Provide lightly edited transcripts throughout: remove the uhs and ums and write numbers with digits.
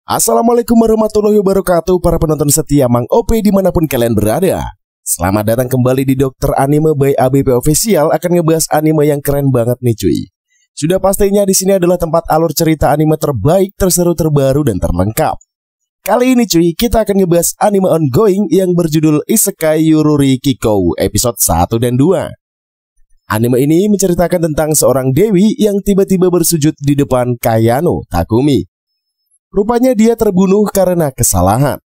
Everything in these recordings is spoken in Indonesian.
Assalamualaikum warahmatullahi wabarakatuh para penonton setia Mang OP dimanapun kalian berada. Selamat datang kembali di Dokter Anime by ABP Official. Akan ngebahas anime yang keren banget nih cuy. Sudah pastinya di sini adalah tempat alur cerita anime terbaik, terseru, terbaru, dan terlengkap. Kali ini cuy, kita akan ngebahas anime ongoing yang berjudul Isekai Yururi Kiko episode 1 dan 2. Anime ini menceritakan tentang seorang dewi yang tiba-tiba bersujud di depan Kayano Takumi. Rupanya dia terbunuh karena kesalahan.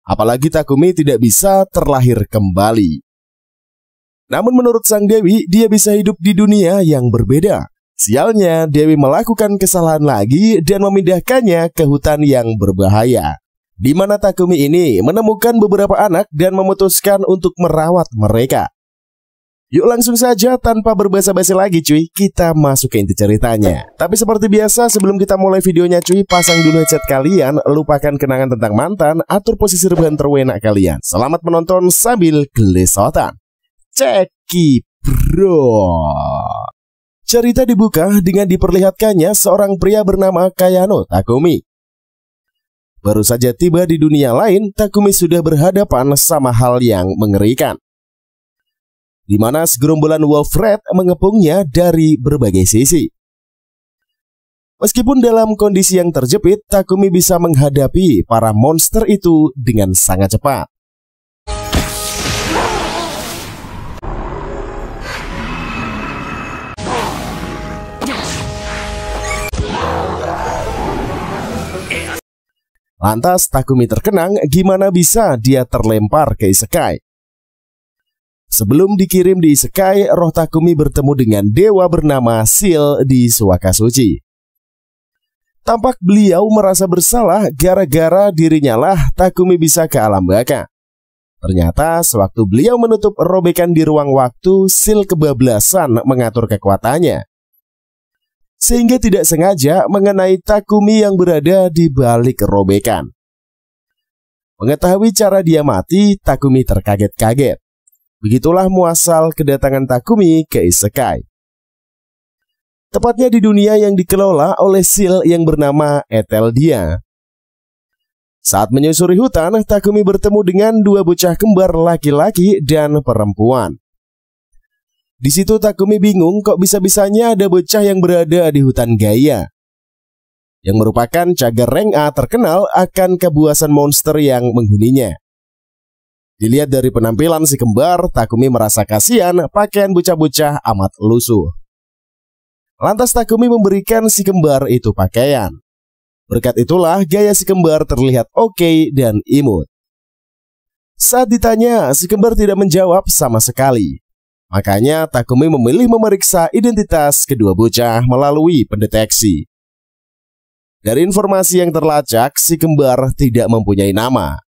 Apalagi Takumi tidak bisa terlahir kembali. Namun menurut sang dewi, dia bisa hidup di dunia yang berbeda. Sialnya, dewi melakukan kesalahan lagi dan memindahkannya ke hutan yang berbahaya, di mana Takumi ini menemukan beberapa anak dan memutuskan untuk merawat mereka. Yuk langsung saja tanpa berbasa-basi lagi cuy, kita masuk ke inti ceritanya. Tapi seperti biasa sebelum kita mulai videonya cuy, pasang dulu headset kalian, lupakan kenangan tentang mantan, atur posisi rebahan terwenak kalian. Selamat menonton sambil gelesotan. Ceki bro. Cerita dibuka dengan diperlihatkannya seorang pria bernama Kayano Takumi. Baru saja tiba di dunia lain, Takumi sudah berhadapan sama hal yang mengerikan, di mana segerombolan wolf red mengepungnya dari berbagai sisi. Meskipun dalam kondisi yang terjepit, Takumi bisa menghadapi para monster itu dengan sangat cepat. Lantas Takumi terkenang gimana bisa dia terlempar ke isekai. Sebelum dikirim di isekai, roh Takumi bertemu dengan dewa bernama Seal di Suaka Suci. Tampak beliau merasa bersalah gara-gara dirinya lah Takumi bisa ke alam baka. Ternyata sewaktu beliau menutup robekan di ruang waktu, Seal kebablasan mengatur kekuatannya, sehingga tidak sengaja mengenai Takumi yang berada di balik robekan. Mengetahui cara dia mati, Takumi terkaget-kaget. Begitulah muasal kedatangan Takumi ke isekai. Tepatnya di dunia yang dikelola oleh Seal yang bernama Eteldia. Saat menyusuri hutan, Takumi bertemu dengan dua bocah kembar laki-laki dan perempuan. Di situ Takumi bingung kok bisa-bisanya ada bocah yang berada di hutan Gaia, yang merupakan cagar Reng-A terkenal akan kebuasan monster yang menghuninya. Dilihat dari penampilan si kembar, Takumi merasa kasihan pakaian bocah-bocah amat lusuh. Lantas Takumi memberikan si kembar itu pakaian. Berkat itulah gaya si kembar terlihat oke dan imut. Saat ditanya, si kembar tidak menjawab sama sekali. Makanya Takumi memilih memeriksa identitas kedua bocah melalui pendeteksi. Dari informasi yang terlacak, si kembar tidak mempunyai nama.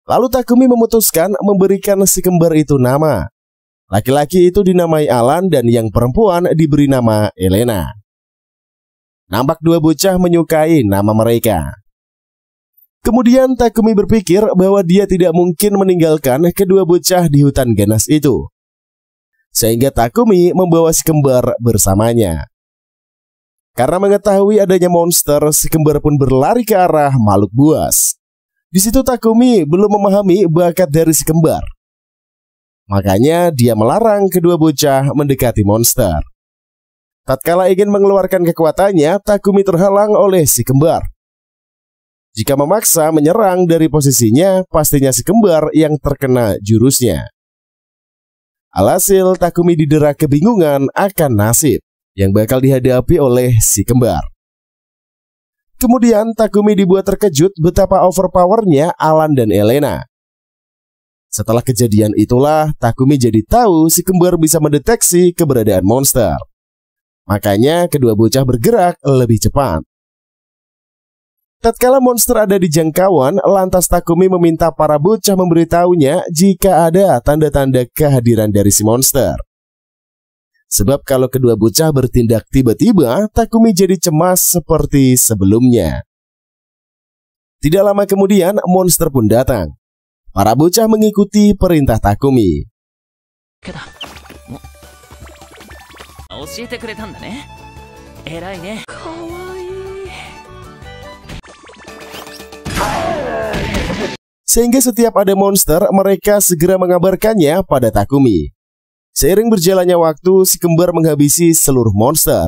Lalu Takumi memutuskan memberikan si kembar itu nama. Laki-laki itu dinamai Alan dan yang perempuan diberi nama Elena. Nampak dua bocah menyukai nama mereka. Kemudian Takumi berpikir bahwa dia tidak mungkin meninggalkan kedua bocah di hutan ganas itu, sehingga Takumi membawa si kembar bersamanya. Karena mengetahui adanya monster, si kembar pun berlari ke arah makhluk buas. Di situ Takumi belum memahami bakat dari si kembar. Makanya dia melarang kedua bocah mendekati monster. Tatkala ingin mengeluarkan kekuatannya, Takumi terhalang oleh si kembar. Jika memaksa menyerang dari posisinya, pastinya si kembar yang terkena jurusnya. Alhasil Takumi didera kebingungan akan nasib yang bakal dihadapi oleh si kembar. Kemudian Takumi dibuat terkejut betapa overpowernya Alan dan Elena. Setelah kejadian itulah Takumi jadi tahu si kembar bisa mendeteksi keberadaan monster. Makanya kedua bocah bergerak lebih cepat. Tatkala monster ada di jangkauan, lantas Takumi meminta para bocah memberitahunya jika ada tanda-tanda kehadiran dari si monster. Sebab kalau kedua bocah bertindak tiba-tiba, Takumi jadi cemas seperti sebelumnya. Tidak lama kemudian, monster pun datang. Para bocah mengikuti perintah Takumi. Sehingga setiap ada monster, mereka segera mengabarkannya pada Takumi. Seiring berjalannya waktu, si kembar menghabisi seluruh monster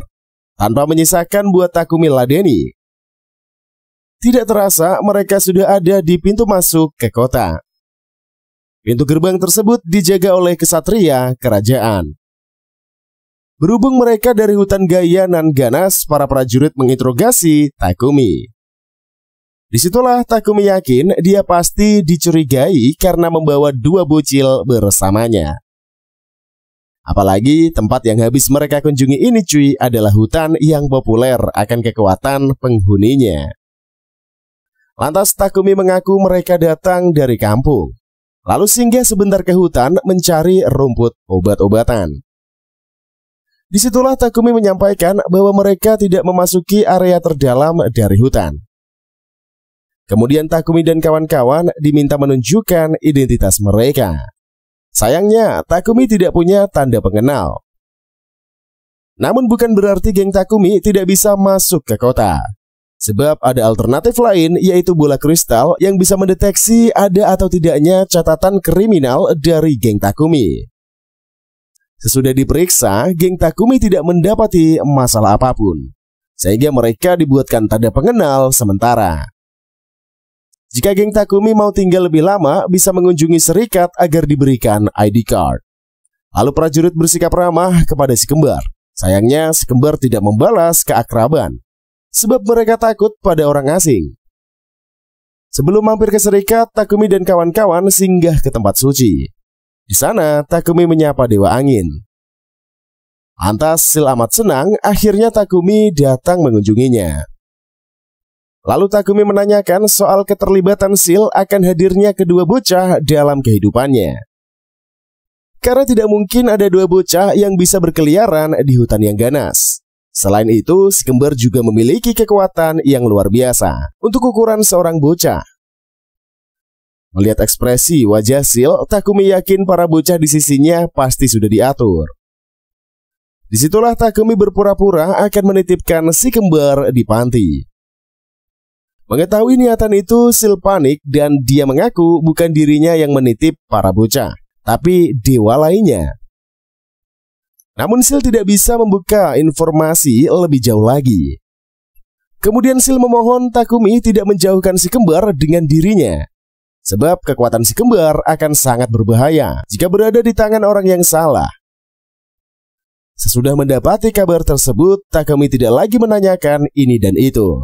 tanpa menyisakan buat Takumi ladeni. Tidak terasa, mereka sudah ada di pintu masuk ke kota. Pintu gerbang tersebut dijaga oleh kesatria kerajaan. Berhubung mereka dari hutan Gaia nan ganas, para prajurit menginterogasi Takumi. Disitulah Takumi yakin dia pasti dicurigai karena membawa 2 bocil bersamanya. Apalagi tempat yang habis mereka kunjungi ini cuy adalah hutan yang populer akan kekuatan penghuninya. Lantas Takumi mengaku mereka datang dari kampung, lalu singgah sebentar ke hutan mencari rumput obat-obatan. Disitulah Takumi menyampaikan bahwa mereka tidak memasuki area terdalam dari hutan. Kemudian Takumi dan kawan-kawan diminta menunjukkan identitas mereka. Sayangnya, Takumi tidak punya tanda pengenal. Namun bukan berarti geng Takumi tidak bisa masuk ke kota. Sebab ada alternatif lain, yaitu bola kristal yang bisa mendeteksi ada atau tidaknya catatan kriminal dari geng Takumi. Sesudah diperiksa, geng Takumi tidak mendapati masalah apapun, sehingga mereka dibuatkan tanda pengenal sementara. Jika geng Takumi mau tinggal lebih lama, bisa mengunjungi serikat agar diberikan ID card. Lalu prajurit bersikap ramah kepada si kembar. Sayangnya si kembar tidak membalas keakraban, sebab mereka takut pada orang asing. Sebelum mampir ke serikat, Takumi dan kawan-kawan singgah ke tempat suci. Di sana, Takumi menyapa Dewa Angin. Lantas Sil amat senang, akhirnya Takumi datang mengunjunginya. Lalu Takumi menanyakan soal keterlibatan Sil akan hadirnya kedua bocah dalam kehidupannya. Karena tidak mungkin ada 2 bocah yang bisa berkeliaran di hutan yang ganas. Selain itu, si kembar juga memiliki kekuatan yang luar biasa untuk ukuran seorang bocah. Melihat ekspresi wajah Sil, Takumi yakin para bocah di sisinya pasti sudah diatur. Disitulah Takumi berpura-pura akan menitipkan si kembar di panti. Mengetahui niatan itu, Sil panik dan dia mengaku bukan dirinya yang menitip para bocah, tapi dewa lainnya. Namun Sil tidak bisa membuka informasi lebih jauh lagi. Kemudian Sil memohon Takumi tidak menjauhkan si kembar dengan dirinya, sebab kekuatan si kembar akan sangat berbahaya jika berada di tangan orang yang salah. Sesudah mendapati kabar tersebut, Takumi tidak lagi menanyakan ini dan itu.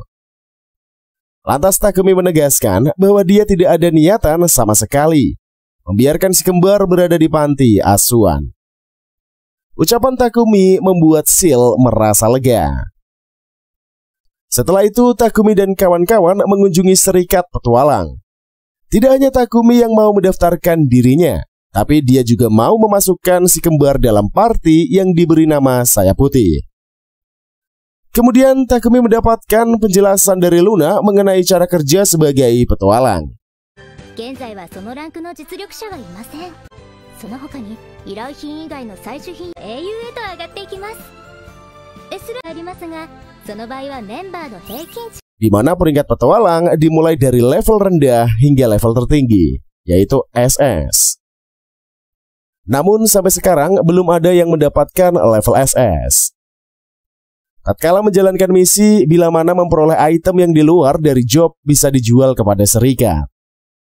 Lantas Takumi menegaskan bahwa dia tidak ada niatan sama sekali membiarkan si kembar berada di panti asuhan. Ucapan Takumi membuat Sil merasa lega. Setelah itu Takumi dan kawan-kawan mengunjungi serikat petualang. Tidak hanya Takumi yang mau mendaftarkan dirinya, tapi dia juga mau memasukkan si kembar dalam party yang diberi nama Saya Putih. Kemudian Takumi mendapatkan penjelasan dari Luna mengenai cara kerja sebagai petualang. Di mana peringkat petualang dimulai dari level rendah hingga level tertinggi, yaitu SS. Namun sampai sekarang belum ada yang mendapatkan level SS. Tatkala menjalankan misi, bila mana memperoleh item yang di luar dari job bisa dijual kepada serikat.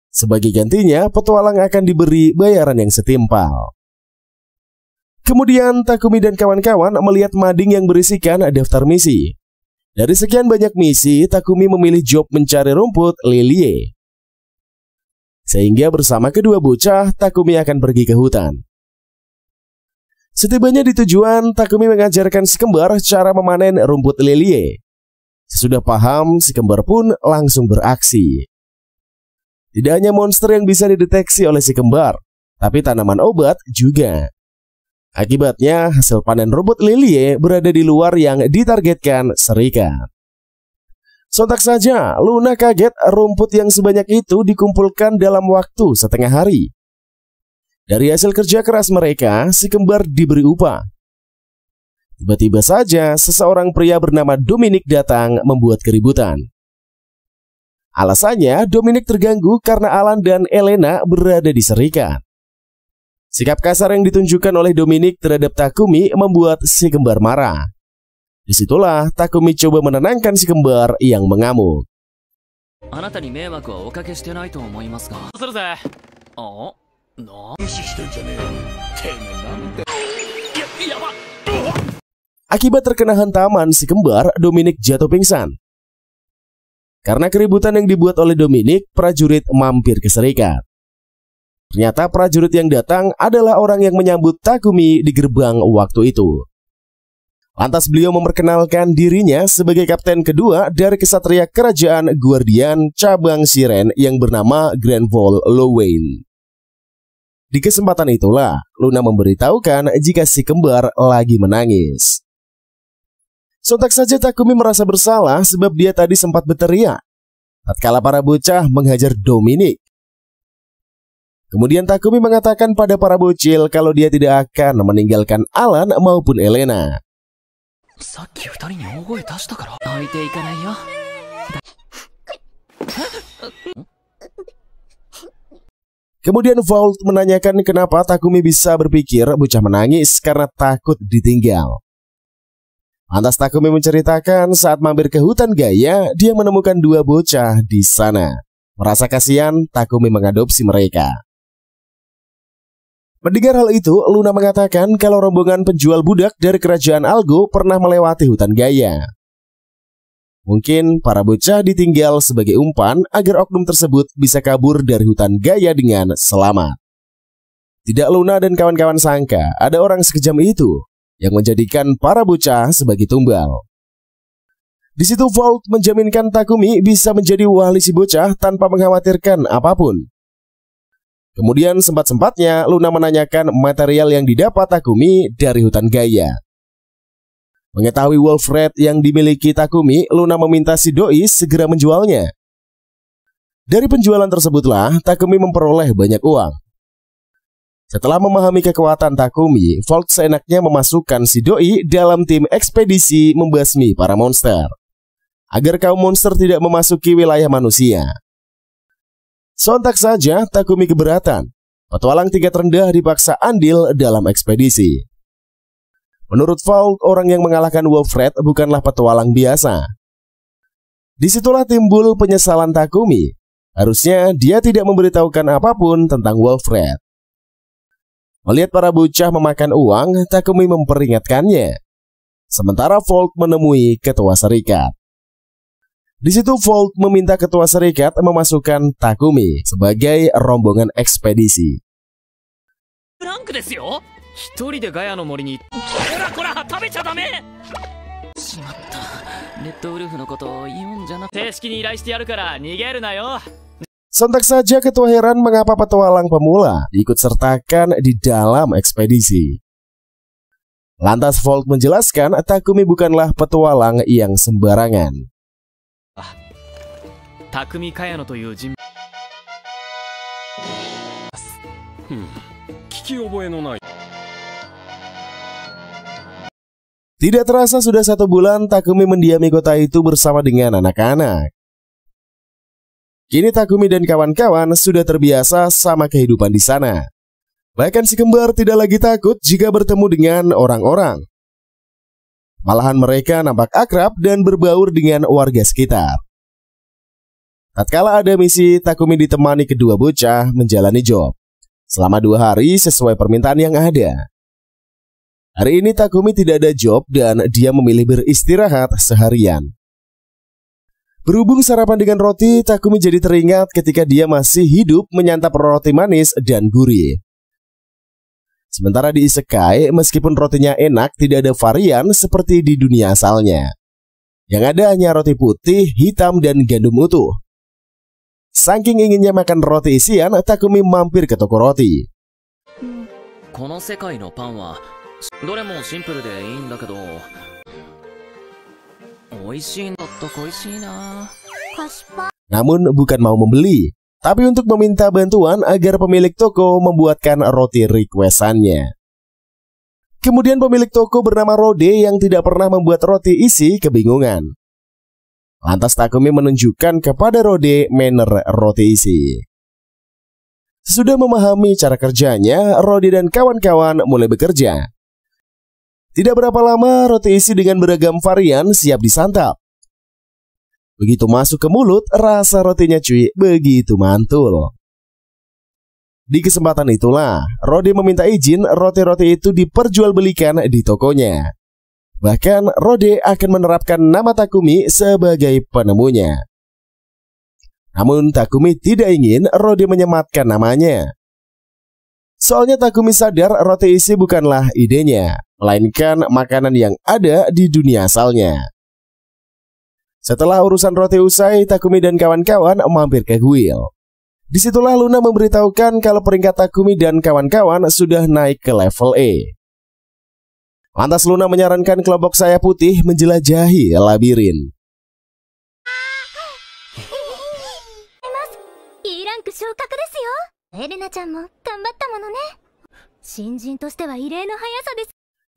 Sebagai gantinya, petualang akan diberi bayaran yang setimpal. Kemudian Takumi dan kawan-kawan melihat mading yang berisikan daftar misi. Dari sekian banyak misi, Takumi memilih job mencari rumput lilie. Sehingga bersama kedua bocah, Takumi akan pergi ke hutan. Setibanya di tujuan, Takumi mengajarkan si kembar cara memanen rumput lilie. Sesudah paham, si kembar pun langsung beraksi. Tidak hanya monster yang bisa dideteksi oleh si kembar, tapi tanaman obat juga. Akibatnya, hasil panen rumput lilie berada di luar yang ditargetkan serikat. Sontak saja, Luna kaget rumput yang sebanyak itu dikumpulkan dalam waktu setengah hari. Dari hasil kerja keras mereka, si kembar diberi upah. Tiba-tiba saja, seseorang pria bernama Dominic datang membuat keributan. Alasannya, Dominic terganggu karena Alan dan Elena berada di serikat. Sikap kasar yang ditunjukkan oleh Dominic terhadap Takumi membuat si kembar marah. Disitulah Takumi coba menenangkan si kembar yang mengamuk. Akibat terkena hantaman si kembar, Dominic jatuh pingsan. Karena keributan yang dibuat oleh Dominic, prajurit mampir ke serikat. Ternyata prajurit yang datang adalah orang yang menyambut Takumi di gerbang waktu itu. Lantas beliau memperkenalkan dirinya sebagai kapten kedua dari kesatria kerajaan Guardian cabang Siren yang bernama Granville Lowain. Di kesempatan itulah, Luna memberitahukan jika si kembar lagi menangis. Sontak saja Takumi merasa bersalah sebab dia tadi sempat berteriak tatkala para bocah menghajar Dominic. Kemudian Takumi mengatakan pada para bocil kalau dia tidak akan meninggalkan Alan maupun Elena. Kemudian Vault menanyakan kenapa Takumi bisa berpikir bocah menangis karena takut ditinggal. Lantas Takumi menceritakan saat mampir ke hutan Gaia, dia menemukan dua bocah di sana. Merasa kasihan, Takumi mengadopsi mereka. Mendengar hal itu, Luna mengatakan kalau rombongan penjual budak dari kerajaan Algo pernah melewati hutan Gaia. Mungkin para bocah ditinggal sebagai umpan agar oknum tersebut bisa kabur dari hutan Gaia dengan selamat. Tidak Luna dan kawan-kawan sangka ada orang sekejam itu yang menjadikan para bocah sebagai tumbal. Di situ Vault menjaminkan Takumi bisa menjadi wali si bocah tanpa mengkhawatirkan apapun. Kemudian sempat-sempatnya Luna menanyakan material yang didapat Takumi dari hutan Gaia. Mengetahui wolf red yang dimiliki Takumi, Luna meminta si doi segera menjualnya. Dari penjualan tersebutlah Takumi memperoleh banyak uang. Setelah memahami kekuatan Takumi, Vault seenaknya memasukkan si doi dalam tim ekspedisi membasmi para monster, agar kaum monster tidak memasuki wilayah manusia. Sontak saja Takumi keberatan. Petualang tingkat rendah dipaksa andil dalam ekspedisi. Menurut Vault, orang yang mengalahkan Wolfred bukanlah petualang biasa. Disitulah timbul penyesalan Takumi. Harusnya dia tidak memberitahukan apapun tentang Wolfred. Melihat para bocah memakan uang, Takumi memperingatkannya. Sementara Vault menemui ketua serikat. Di situ Vault meminta ketua serikat memasukkan Takumi sebagai rombongan ekspedisi. Sontak saja ketua heran mengapa petualang pemula ikut sertakan di dalam ekspedisi. Lantas Vault menjelaskan Takumi bukanlah petualang yang sembarangan. Takumi Kayano Tidak terasa sudah 1 bulan Takumi mendiami kota itu bersama dengan anak-anak. Kini Takumi dan kawan-kawan sudah terbiasa sama kehidupan di sana. Bahkan si kembar tidak lagi takut jika bertemu dengan orang-orang. Malahan mereka nampak akrab dan berbaur dengan warga sekitar. Tatkala ada misi, Takumi ditemani kedua bocah menjalani job selama 2 hari sesuai permintaan yang ada. Hari ini Takumi tidak ada job dan dia memilih beristirahat seharian. Berhubung sarapan dengan roti, Takumi jadi teringat ketika dia masih hidup menyantap roti manis dan gurih. Sementara di isekai, meskipun rotinya enak, tidak ada varian seperti di dunia asalnya. Yang ada hanya roti putih, hitam, dan gandum utuh. Saking inginnya makan roti isian, Takumi mampir ke toko roti. Namun bukan mau membeli, tapi untuk meminta bantuan agar pemilik toko membuatkan roti requestannya. Kemudian pemilik toko bernama Rode yang tidak pernah membuat roti isi kebingungan. Lantas Takumi menunjukkan kepada Rode manner roti isi. Sesudah memahami cara kerjanya, Rode dan kawan-kawan mulai bekerja. Tidak berapa lama roti isi dengan beragam varian siap disantap. Begitu masuk ke mulut, rasa rotinya cuy begitu mantul. Di kesempatan itulah, Rode meminta izin roti-roti itu diperjualbelikan di tokonya. Bahkan Rode akan menerapkan nama Takumi sebagai penemunya. Namun Takumi tidak ingin Rode menyematkan namanya. Soalnya Takumi sadar roti isi bukanlah idenya, melainkan makanan yang ada di dunia asalnya. Setelah urusan roti usai, Takumi dan kawan-kawan mampir ke kuil. Disitulah Luna memberitahukan kalau peringkat Takumi dan kawan-kawan sudah naik ke level E. Lantas Luna menyarankan kelompok sayap putih menjelajahi labirin.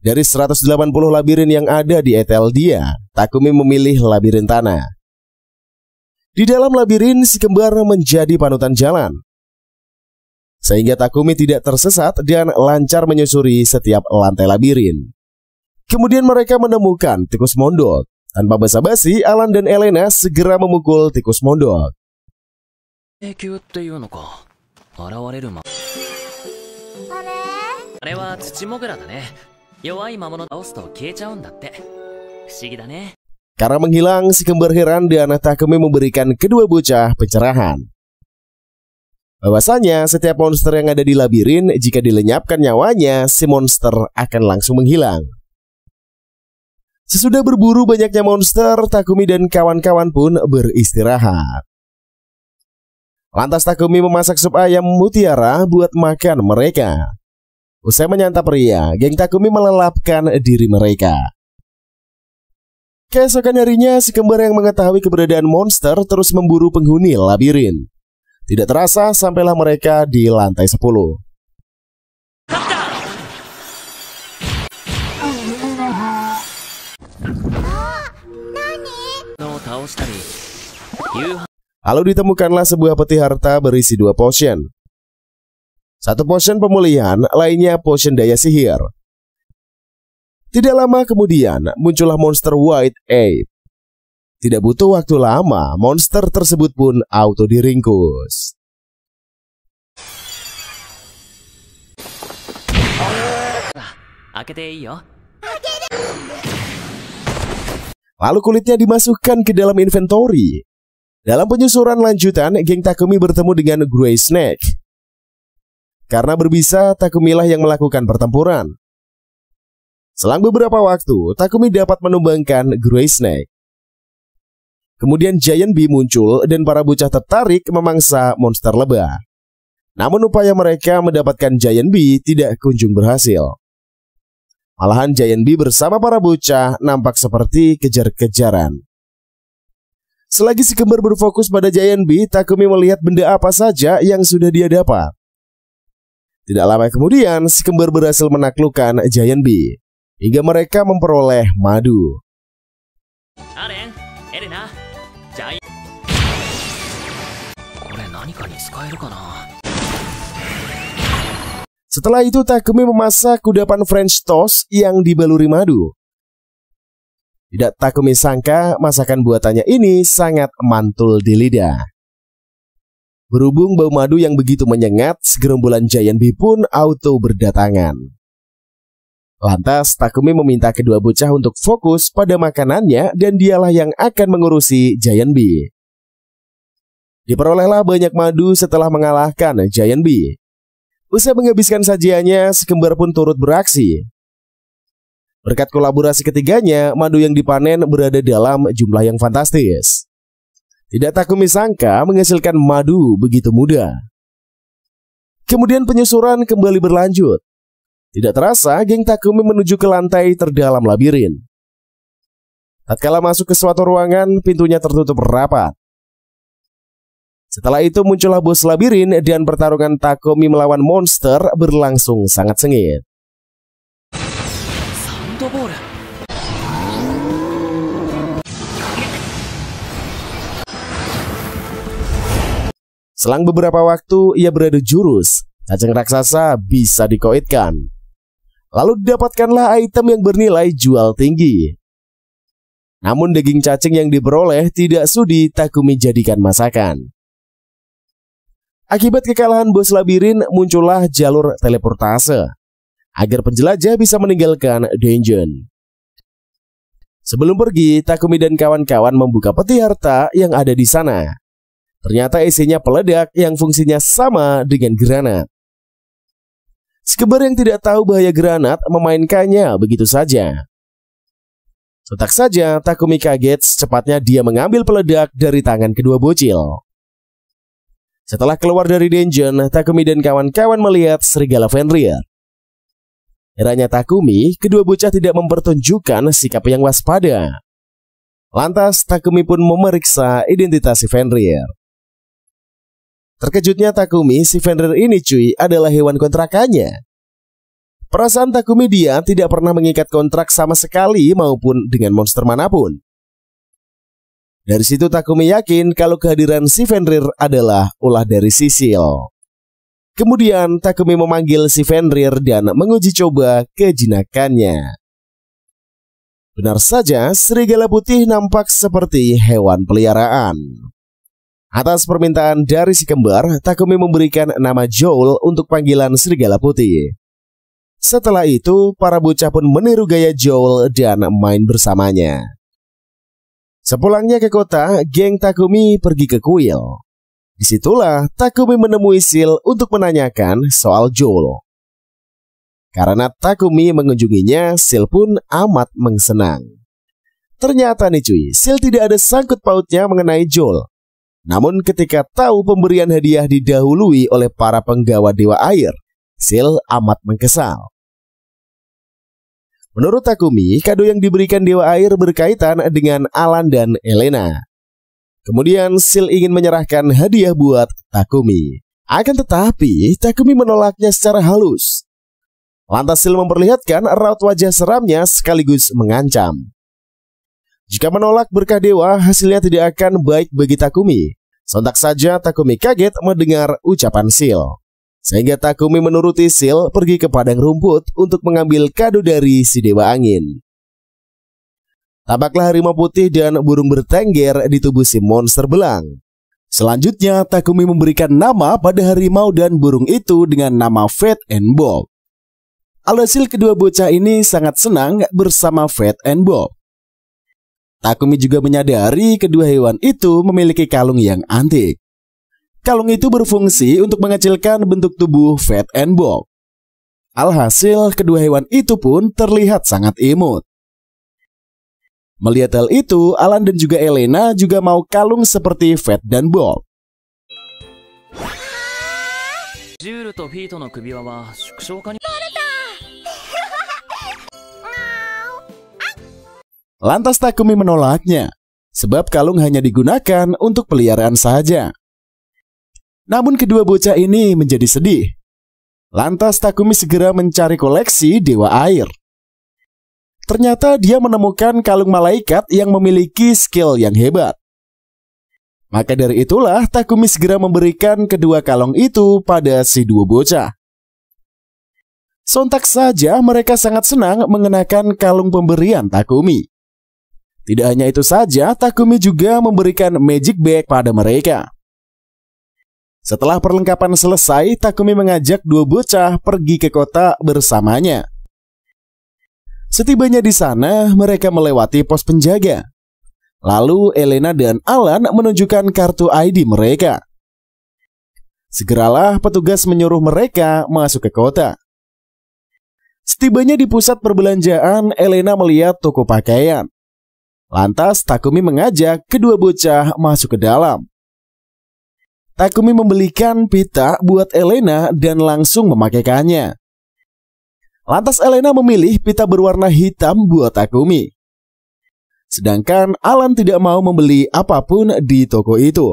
Dari 180 labirin yang ada di Eteldia, Takumi memilih labirin tanah. Di dalam labirin, si kembar menjadi panutan jalan, sehingga Takumi tidak tersesat dan lancar menyusuri setiap lantai labirin. Kemudian mereka menemukan tikus mondok. Tanpa basa-basi, Alan dan Elena segera memukul tikus mondok. Karena menghilang, si kembar heran dan Takumi memberikan kedua bocah pencerahan. Bahwasanya setiap monster yang ada di labirin, jika dilenyapkan nyawanya, si monster akan langsung menghilang. Sesudah berburu banyaknya monster, Takumi dan kawan-kawan pun beristirahat. Lantas Takumi memasak sup ayam mutiara buat makan mereka. Usai menyantap ria, geng Takumi melelapkan diri mereka. Keesokan harinya, si kembar yang mengetahui keberadaan monster terus memburu penghuni labirin. Tidak terasa sampailah mereka di lantai 10. Lalu ditemukanlah sebuah peti harta berisi 2 potion. Satu potion pemulihan, lainnya potion daya sihir. Tidak lama kemudian muncullah monster White Ape. Tidak butuh waktu lama, monster tersebut pun auto diringkus. Lalu kulitnya dimasukkan ke dalam inventory. Dalam penyusuran lanjutan, geng Takumi bertemu dengan Grey Snake. Karena berbisa, Takumilah yang melakukan pertempuran. Selang beberapa waktu, Takumi dapat menumbangkan Grey Snake. Kemudian Giant Bee muncul dan para bocah tertarik memangsa monster lebah. Namun upaya mereka mendapatkan Giant Bee tidak kunjung berhasil. Malahan Giant Bee bersama para bocah nampak seperti kejar-kejaran. Selagi si kembar berfokus pada Giant Bee, Takumi melihat benda apa saja yang sudah dia dapat. Tidak lama kemudian, si kembar berhasil menaklukkan Giant Bee hingga mereka memperoleh madu. Setelah itu Takumi memasak kudapan French toast yang dibaluri madu. Tidak Takumi sangka masakan buatannya ini sangat mantul di lidah. Berhubung bau madu yang begitu menyengat, segerombolan Giant Bee pun auto berdatangan. Lantas Takumi meminta kedua bocah untuk fokus pada makanannya dan dialah yang akan mengurusi Giant Bee. Diperolehlah banyak madu setelah mengalahkan Giant Bee. Usai menghabiskan sajiannya, si kembar pun turut beraksi. Berkat kolaborasi ketiganya, madu yang dipanen berada dalam jumlah yang fantastis. Tidak Takumi sangka menghasilkan madu begitu mudah. Kemudian penyusuran kembali berlanjut. Tidak terasa, geng Takumi menuju ke lantai terdalam labirin. Tatkala masuk ke suatu ruangan, pintunya tertutup rapat. Setelah itu muncullah bos labirin dan pertarungan Takumi melawan monster berlangsung sangat sengit. Selang beberapa waktu ia beradu jurus, cacing raksasa bisa dikoitkan. Lalu didapatkanlah item yang bernilai jual tinggi. Namun daging cacing yang diperoleh tidak sudi Takumi jadikan masakan. Akibat kekalahan bos labirin, muncullah jalur teleportase agar penjelajah bisa meninggalkan dungeon. Sebelum pergi, Takumi dan kawan-kawan membuka peti harta yang ada di sana. Ternyata isinya peledak yang fungsinya sama dengan granat. Si kembar yang tidak tahu bahaya granat memainkannya begitu saja. Sontak saja Takumi kaget, secepatnya dia mengambil peledak dari tangan kedua bocil. Setelah keluar dari dungeon, Takumi dan kawan-kawan melihat serigala Fenrir. Herannya Takumi, kedua bocah tidak mempertunjukkan sikap yang waspada. Lantas Takumi pun memeriksa identitas si Fenrir. Terkejutnya Takumi, si Fenrir ini cuy adalah hewan kontrakannya. Perasaan Takumi, dia tidak pernah mengikat kontrak sama sekali maupun dengan monster manapun. Dari situ Takumi yakin kalau kehadiran si Fenrir adalah ulah dari Sisil. Kemudian Takumi memanggil si Fenrir dan menguji coba kejinakannya. Benar saja, serigala putih nampak seperti hewan peliharaan. Atas permintaan dari si kembar, Takumi memberikan nama Joel untuk panggilan serigala putih. Setelah itu, para bocah pun meniru gaya Joel dan main bersamanya. Sepulangnya ke kota, geng Takumi pergi ke kuil. Disitulah Takumi menemui Sil untuk menanyakan soal Joel. Karena Takumi mengunjunginya, Sil pun amat mengsenang. Ternyata nih cuy, Sil tidak ada sangkut pautnya mengenai Joel. Namun ketika tahu pemberian hadiah didahului oleh para penggawa Dewa Air, Sil amat mengkesal. Menurut Takumi, kado yang diberikan Dewa Air berkaitan dengan Alan dan Elena. Kemudian Sil ingin menyerahkan hadiah buat Takumi. Akan tetapi, Takumi menolaknya secara halus. Lantas Sil memperlihatkan raut wajah seramnya sekaligus mengancam. Jika menolak berkah dewa, hasilnya tidak akan baik bagi Takumi. Sontak saja Takumi kaget mendengar ucapan Sil. Sehingga Takumi menuruti Sil pergi ke padang rumput untuk mengambil kado dari si Dewa Angin. Tampaklah harimau putih dan burung bertengger di tubuh si monster belang. Selanjutnya Takumi memberikan nama pada harimau dan burung itu dengan nama Fat and Bob. Alhasil kedua bocah ini sangat senang bersama Fat and Bob. Takumi juga menyadari kedua hewan itu memiliki kalung yang antik. Kalung itu berfungsi untuk mengecilkan bentuk tubuh Fat and Bob. Alhasil kedua hewan itu pun terlihat sangat imut. Melihat hal itu, Alan dan juga Elena juga mau kalung seperti Fat dan Bob. Lantas Takumi menolaknya, sebab kalung hanya digunakan untuk peliharaan saja. Namun kedua bocah ini menjadi sedih. Lantas Takumi segera mencari koleksi Dewa Air. Ternyata dia menemukan kalung malaikat yang memiliki skill yang hebat. Maka dari itulah Takumi segera memberikan kedua kalung itu pada si dua bocah. Sontak saja mereka sangat senang mengenakan kalung pemberian Takumi. Tidak hanya itu saja, Takumi juga memberikan magic bag pada mereka. Setelah perlengkapan selesai, Takumi mengajak dua bocah pergi ke kota bersamanya. Setibanya di sana, mereka melewati pos penjaga. Lalu Elena dan Alan menunjukkan kartu ID mereka. Segeralah petugas menyuruh mereka masuk ke kota. Setibanya di pusat perbelanjaan, Elena melihat toko pakaian. Lantas Takumi mengajak kedua bocah masuk ke dalam. Takumi membelikan pita buat Elena dan langsung memakaikannya. Lantas Elena memilih pita berwarna hitam buat Takumi. Sedangkan Alan tidak mau membeli apapun di toko itu.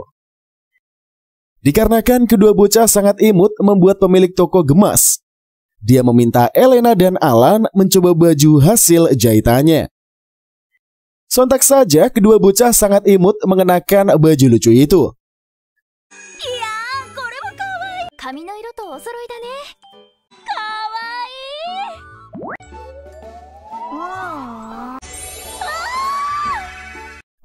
Dikarenakan kedua bocah sangat imut membuat pemilik toko gemas. Dia meminta Elena dan Alan mencoba baju hasil jahitannya. Sontak saja kedua bocah sangat imut mengenakan baju lucu itu. 髪の色とお揃いだね。かわいい。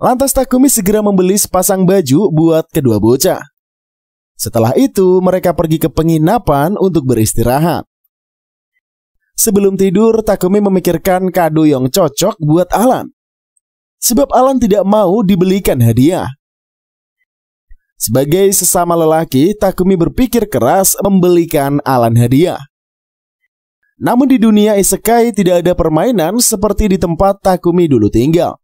Lantas Takumi segera membeli sepasang baju buat kedua bocah. Setelah itu mereka pergi ke penginapan untuk beristirahat. Sebelum tidur, Takumi memikirkan kado yang cocok buat Alan. Sebab Alan tidak mau dibelikan hadiah. Sebagai sesama lelaki, Takumi berpikir keras membelikan Alan hadiah. Namun di dunia isekai tidak ada permainan seperti di tempat Takumi dulu tinggal.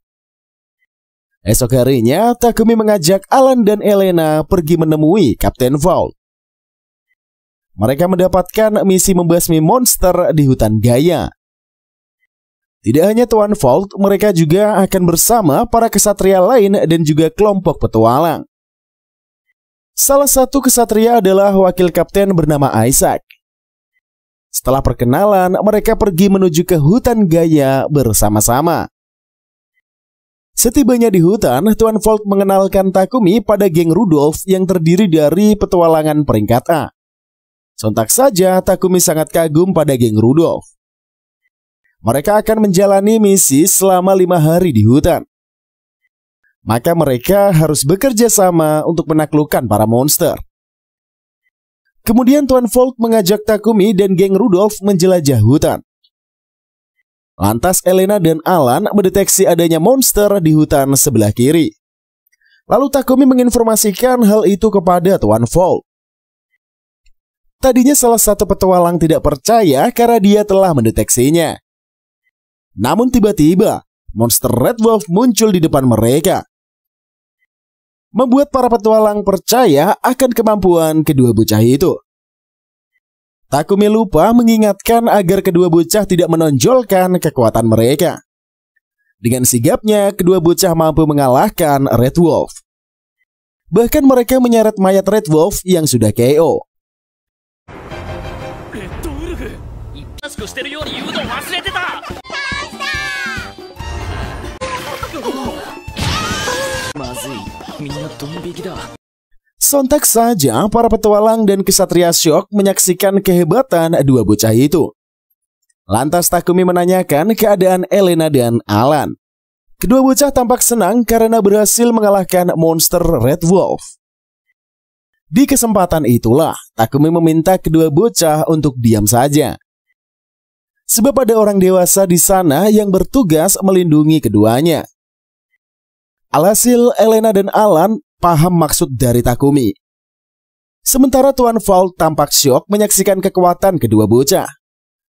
Esok harinya, Takumi mengajak Alan dan Elena pergi menemui Kapten Vault. Mereka mendapatkan misi membasmi monster di hutan Gaia. Tidak hanya Tuan Vault, mereka juga akan bersama para kesatria lain dan juga kelompok petualang. Salah satu kesatria adalah wakil kapten bernama Isaac. Setelah perkenalan, mereka pergi menuju ke hutan Gaia bersama-sama. Setibanya di hutan, Tuan Vault mengenalkan Takumi pada geng Rudolph yang terdiri dari petualangan peringkat A. Sontak saja Takumi sangat kagum pada geng Rudolph. Mereka akan menjalani misi selama 5 hari di hutan. Maka mereka harus bekerja sama untuk menaklukkan para monster. Kemudian Tuan Vault mengajak Takumi dan geng Rudolph menjelajah hutan. Lantas Elena dan Alan mendeteksi adanya monster di hutan sebelah kiri. Lalu Takumi menginformasikan hal itu kepada Tuan Vault. Tadinya salah satu petualang tidak percaya karena dia telah mendeteksinya. Namun tiba-tiba monster Red Wolf muncul di depan mereka, membuat para petualang percaya akan kemampuan kedua bocah itu. Takumi lupa mengingatkan agar kedua bocah tidak menonjolkan kekuatan mereka. Dengan sigapnya, kedua bocah mampu mengalahkan Red Wolf. Bahkan mereka menyeret mayat Red Wolf yang sudah KO. Sontak saja para petualang dan kesatria syok menyaksikan kehebatan dua bocah itu. Lantas Takumi menanyakan keadaan Elena dan Alan. Kedua bocah tampak senang karena berhasil mengalahkan monster Red Wolf. Di kesempatan itulah Takumi meminta kedua bocah untuk diam saja. Sebab ada orang dewasa di sana yang bertugas melindungi keduanya. Alhasil Elena dan Alan paham maksud dari Takumi. Sementara Tuan Vault tampak syok menyaksikan kekuatan kedua bocah.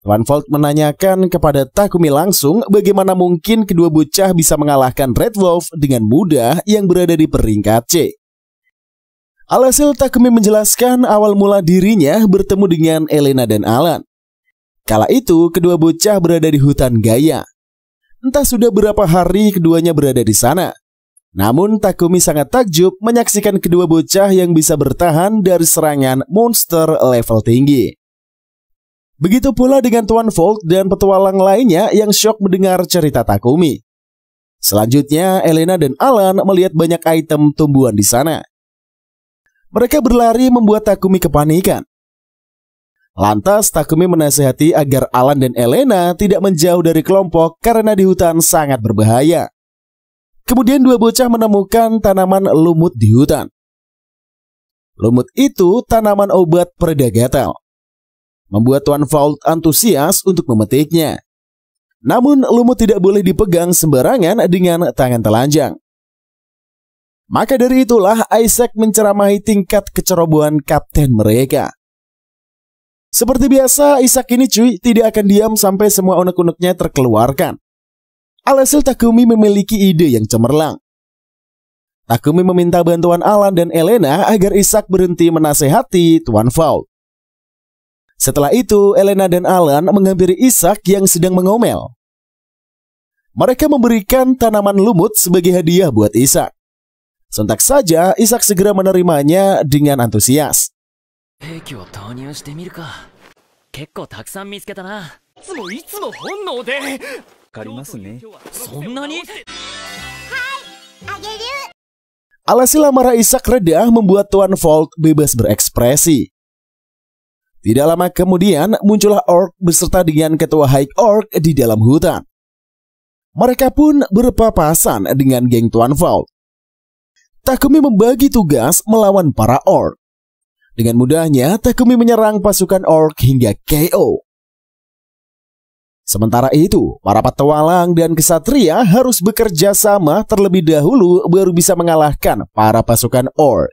Tuan Vault menanyakan kepada Takumi langsung bagaimana mungkin kedua bocah bisa mengalahkan Red Wolf dengan mudah yang berada di peringkat C. Alhasil Takumi menjelaskan awal mula dirinya bertemu dengan Elena dan Alan. Kala itu kedua bocah berada di hutan Gaia. Entah sudah berapa hari keduanya berada di sana. Namun Takumi sangat takjub menyaksikan kedua bocah yang bisa bertahan dari serangan monster level tinggi. Begitu pula dengan Tuan Vault dan petualang lainnya yang syok mendengar cerita Takumi. Selanjutnya Elena dan Alan melihat banyak item tumbuhan di sana. Mereka berlari membuat Takumi kepanikan. Lantas Takumi menasihati agar Alan dan Elena tidak menjauh dari kelompok karena di hutan sangat berbahaya. Kemudian dua bocah menemukan tanaman lumut di hutan. Lumut itu tanaman obat pereda gatal. Membuat Tuan Vault antusias untuk memetiknya. Namun lumut tidak boleh dipegang sembarangan dengan tangan telanjang. Maka dari itulah Isaac menceramahi tingkat kecerobohan kapten mereka. Seperti biasa, Isaac ini tidak akan diam sampai semua unek-uneknya terkeluarkan. Alhasil Takumi memiliki ide yang cemerlang. Takumi meminta bantuan Alan dan Elena agar Isaac berhenti menasehati Tuan Vault. Setelah itu, Elena dan Alan menghampiri Isaac yang sedang mengomel. Mereka memberikan tanaman lumut sebagai hadiah buat Isaac. Sontak saja, Isaac segera menerimanya dengan antusias. Alhasil amarah Isaac reda membuat Tuan Vault bebas berekspresi. Tidak lama kemudian muncullah orc beserta dengan ketua High Orc di dalam hutan. Mereka pun berpapasan dengan geng Tuan Vault. Takumi membagi tugas melawan para orc. Dengan mudahnya Takumi menyerang pasukan orc hingga KO. Sementara itu, para petualang dan kesatria harus bekerja sama terlebih dahulu baru bisa mengalahkan para pasukan orc.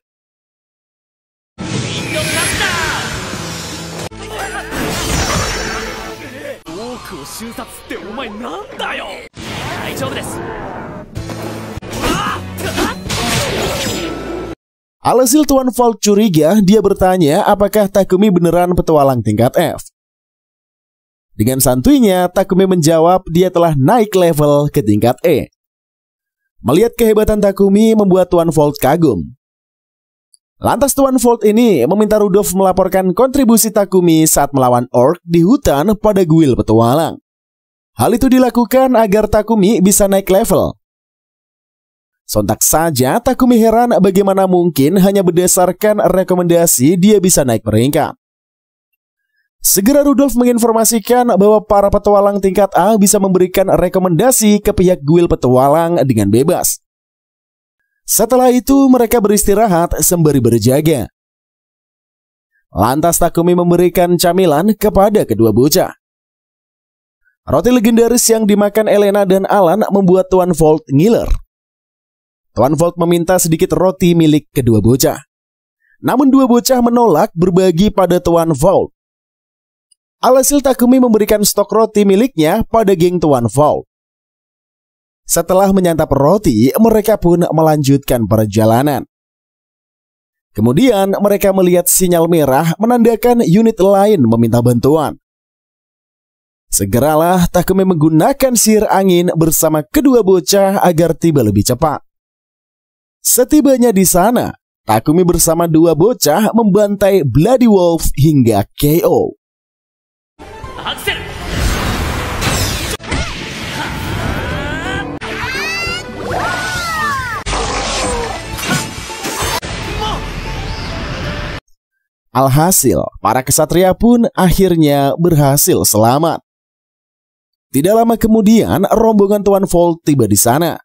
Alhasil Tuan Vault curiga, dia bertanya apakah Takumi beneran petualang tingkat F. Dengan santuinya, Takumi menjawab dia telah naik level ke tingkat E. Melihat kehebatan Takumi membuat Tuan Vault kagum. Lantas Tuan Vault ini meminta Rudolph melaporkan kontribusi Takumi saat melawan orc di hutan pada guild petualang. Hal itu dilakukan agar Takumi bisa naik level. Sontak saja Takumi heran bagaimana mungkin hanya berdasarkan rekomendasi dia bisa naik peringkat. Segera Rudolph menginformasikan bahwa para petualang tingkat A bisa memberikan rekomendasi ke pihak guild petualang dengan bebas. Setelah itu mereka beristirahat sembari berjaga. Lantas Takumi memberikan camilan kepada kedua bocah. Roti legendaris yang dimakan Elena dan Alan membuat Tuan Vault ngiler. Tuan Vault meminta sedikit roti milik kedua bocah. Namun dua bocah menolak berbagi pada Tuan Vault. Alhasil Takumi memberikan stok roti miliknya pada geng Tuan Vault. Setelah menyantap roti, mereka pun melanjutkan perjalanan. Kemudian mereka melihat sinyal merah menandakan unit lain meminta bantuan. Segeralah Takumi menggunakan sihir angin bersama kedua bocah agar tiba lebih cepat. Setibanya di sana, Takumi bersama dua bocah membantai Bloody Wolf hingga KO. Alhasil, para kesatria pun akhirnya berhasil selamat. Tidak lama kemudian, rombongan Tuan Vault tiba di sana.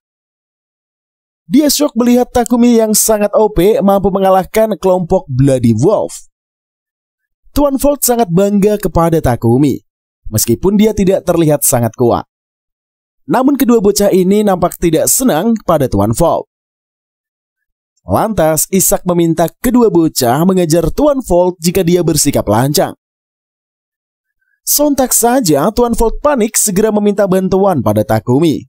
Dia syok melihat Takumi yang sangat OP mampu mengalahkan kelompok Bloody Wolf. Tuan Vault sangat bangga kepada Takumi, meskipun dia tidak terlihat sangat kuat. Namun kedua bocah ini nampak tidak senang pada Tuan Vault. Lantas Ishak meminta kedua bocah mengejar Tuan Vault jika dia bersikap lancang. Sontak saja Tuan Vault panik segera meminta bantuan pada Takumi.